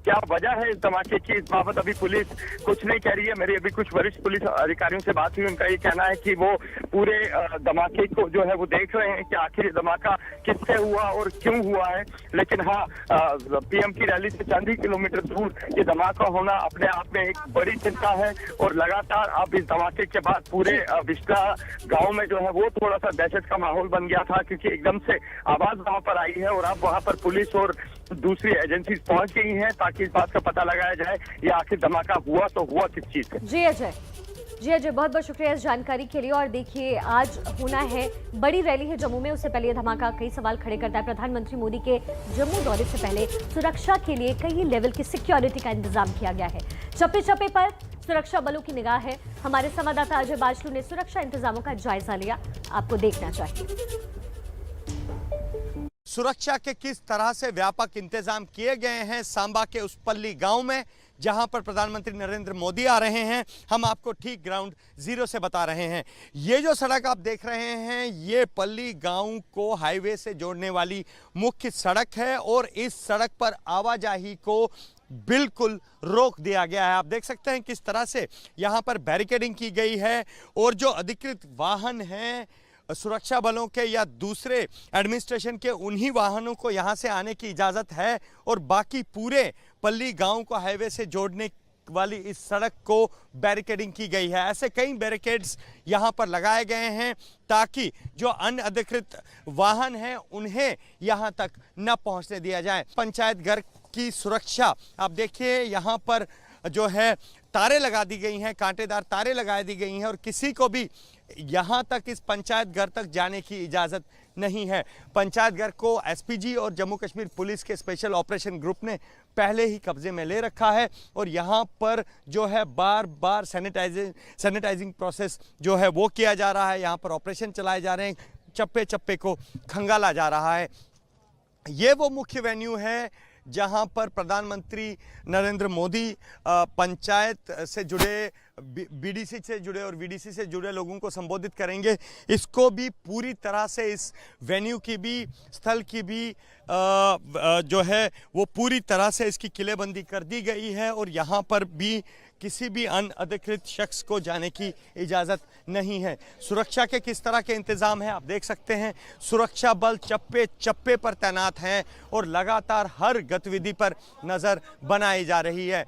क्या वजह है इस धमाके की, इस बाबत अभी पुलिस कुछ नहीं कह रही है। मेरी अभी कुछ वरिष्ठ पुलिस अधिकारियों से बात हुई, उनका ये कहना है कि वो पूरे धमाके को जो है वो देख रहे हैं कि आखिर धमाका किससे हुआ और क्यों हुआ है। लेकिन हाँ, पीएम की रैली से चंद ही किलोमीटर दूर ये धमाका होना अपने आप में एक बड़ी चिंता है और लगातार अब इस धमाके के बाद पूरे बिश्रा गांव में जो है वो थोड़ा सा दहशत का माहौल बन गया था, क्योंकि एकदम से आवाज वहां पर आई है और अब वहां पर पुलिस और दूसरी एजेंसी पहुंच गई हैं ताकि इस बात का पता लगाया जाए ये आखिर धमाका हुआ तो हुआ किस चीज से। जी अजय, बहुत बहुत शुक्रिया इस जानकारी के लिए। और देखिए, आज होना है बड़ी रैली है जम्मू में। उससे पहले ये धमाका कई सवाल खड़े करता है। प्रधानमंत्री मोदी के जम्मू दौरे से पहले सुरक्षा के लिए कई लेवल की सिक्योरिटी का इंतजाम किया गया है। चप्पे चप्पे पर सुरक्षा बलों की निगाह है। हमारे संवाददाता अजय बाचलू ने सुरक्षा इंतजामों का जायजा लिया, आपको देखना चाहिए। सुरक्षा के किस तरह से व्यापक इंतजाम किए गए हैं सांबा के उस पल्ली गांव में, जहां पर प्रधानमंत्री नरेंद्र मोदी आ रहे हैं। हम आपको ठीक ग्राउंड जीरो से बता रहे हैं। ये जो सड़क आप देख रहे हैं, ये पल्ली गांव को हाईवे से जोड़ने वाली मुख्य सड़क है और इस सड़क पर आवाजाही को बिल्कुल रोक दिया गया है। आप देख सकते हैं किस तरह से यहाँ पर बैरिकेडिंग की गई है और जो अधिकृत वाहन हैं सुरक्षा बलों के या दूसरे एडमिनिस्ट्रेशन के, उन्हीं वाहनों को यहाँ से आने की इजाज़त है और बाकी पूरे पल्ली गांव को हाईवे से जोड़ने वाली इस सड़क को बैरिकेडिंग की गई है। ऐसे कई बैरिकेड्स यहाँ पर लगाए गए हैं ताकि जो अनअधिकृत वाहन हैं उन्हें यहाँ तक न पहुँचने दिया जाए। पंचायत घर की सुरक्षा आप देखिए, यहाँ पर जो है तारे लगा दी गई हैं, कांटेदार तारे लगा दी गई हैं और किसी को भी यहाँ तक इस पंचायत घर तक जाने की इजाज़त नहीं है। पंचायत घर को एसपीजी और जम्मू कश्मीर पुलिस के स्पेशल ऑपरेशन ग्रुप ने पहले ही कब्जे में ले रखा है और यहाँ पर जो है बार बार सैनिटाइजिंग प्रोसेस जो है वो किया जा रहा है। यहाँ पर ऑपरेशन चलाए जा रहे हैं, चप्पे चप्पे को खंगाला जा रहा है। ये वो मुख्य वेन्यू है जहां पर प्रधानमंत्री नरेंद्र मोदी पंचायत से जुड़े, बीडीसी से जुड़े और वीडीसी से जुड़े लोगों को संबोधित करेंगे। इसको भी पूरी तरह से, इस वेन्यू की भी, स्थल की भी जो है वो पूरी तरह से इसकी किलेबंदी कर दी गई है और यहाँ पर भी किसी भी अनअधिकृत शख्स को जाने की इजाज़त नहीं है। सुरक्षा के किस तरह के इंतज़ाम हैं आप देख सकते हैं। सुरक्षा बल चप्पे चप्पे पर तैनात हैं और लगातार हर गतिविधि पर नज़र बनाई जा रही है।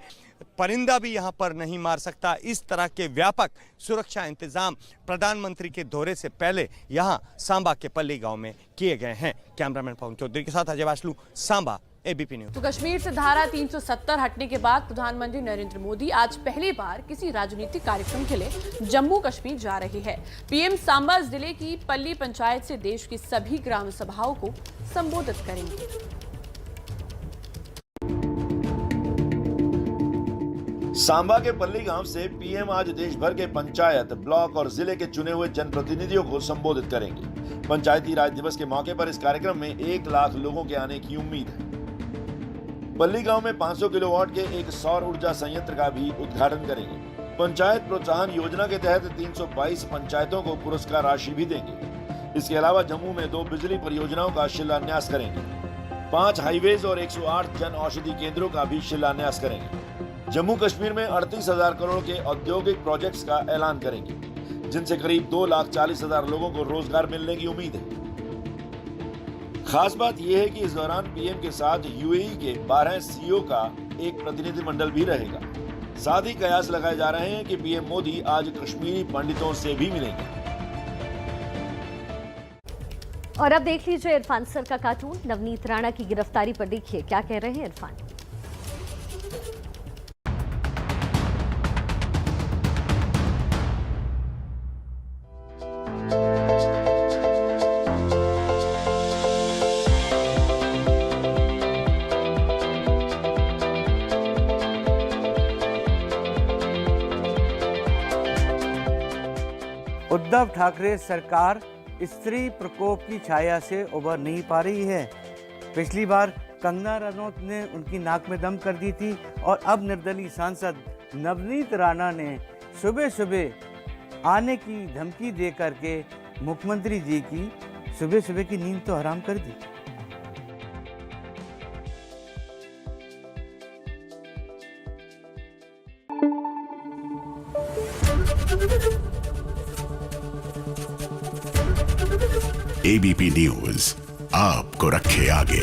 परिंदा भी यहाँ पर नहीं मार सकता, इस तरह के व्यापक सुरक्षा इंतजाम प्रधानमंत्री के दौरे से पहले यहाँ सांबा के पल्ली गांव में किए गए हैं। कैमरामैन पवन चौधरी के साथ अजय वासलू, सांबा, एबीपी न्यूज। तो कश्मीर से धारा 370 हटने के बाद प्रधानमंत्री नरेंद्र मोदी आज पहली बार किसी राजनीतिक कार्यक्रम के लिए जम्मू कश्मीर जा रहे हैं। पीएम सांबा जिले की पल्ली पंचायत से देश की सभी ग्राम सभाओं को संबोधित करेंगे। सांबा के पल्ली गांव से पीएम आज देश भर के पंचायत, ब्लॉक और जिले के चुने हुए जनप्रतिनिधियों को संबोधित करेंगे। पंचायती राज दिवस के मौके पर इस कार्यक्रम में 1 लाख लोगों के आने की उम्मीद है। पल्ली गांव में 500 किलोवाट के एक सौर ऊर्जा संयंत्र का भी उद्घाटन करेंगे। पंचायत प्रोत्साहन योजना के तहत 322 पंचायतों को पुरस्कार राशि भी देंगे। इसके अलावा जम्मू में 2 बिजली परियोजनाओं का शिलान्यास करेंगे। 5 हाईवेज और 108 जन औषधि केंद्रों का भी शिलान्यास करेंगे। जम्मू कश्मीर में 38,000 करोड़ के औद्योगिक प्रोजेक्ट्स का ऐलान करेंगे, जिनसे करीब 2,40,000 लोगों को रोजगार मिलने की उम्मीद है। खास बात यह है कि इस दौरान पीएम के साथ यूएई के 12 सीईओ का एक प्रतिनिधिमंडल भी रहेगा। साथ ही कयास लगाए जा रहे हैं कि पीएम मोदी आज कश्मीरी पंडितों से भी मिलेंगे। और अब देख लीजिए इरफान सर का कार्टून। नवनीत राणा की गिरफ्तारी पर देखिए क्या कह रहे हैं इरफान। उद्धव ठाकरे सरकार स्त्री प्रकोप की छाया से उबर नहीं पा रही है। पिछली बार कंगना रनौत ने उनकी नाक में दम कर दी थी और अब निर्दलीय सांसद नवनीत राणा ने सुबह सुबह आने की धमकी दे करके मुख्यमंत्री जी की सुबह सुबह की नींद तो हराम कर दी। एबीपी न्यूज आपको रखे आगे।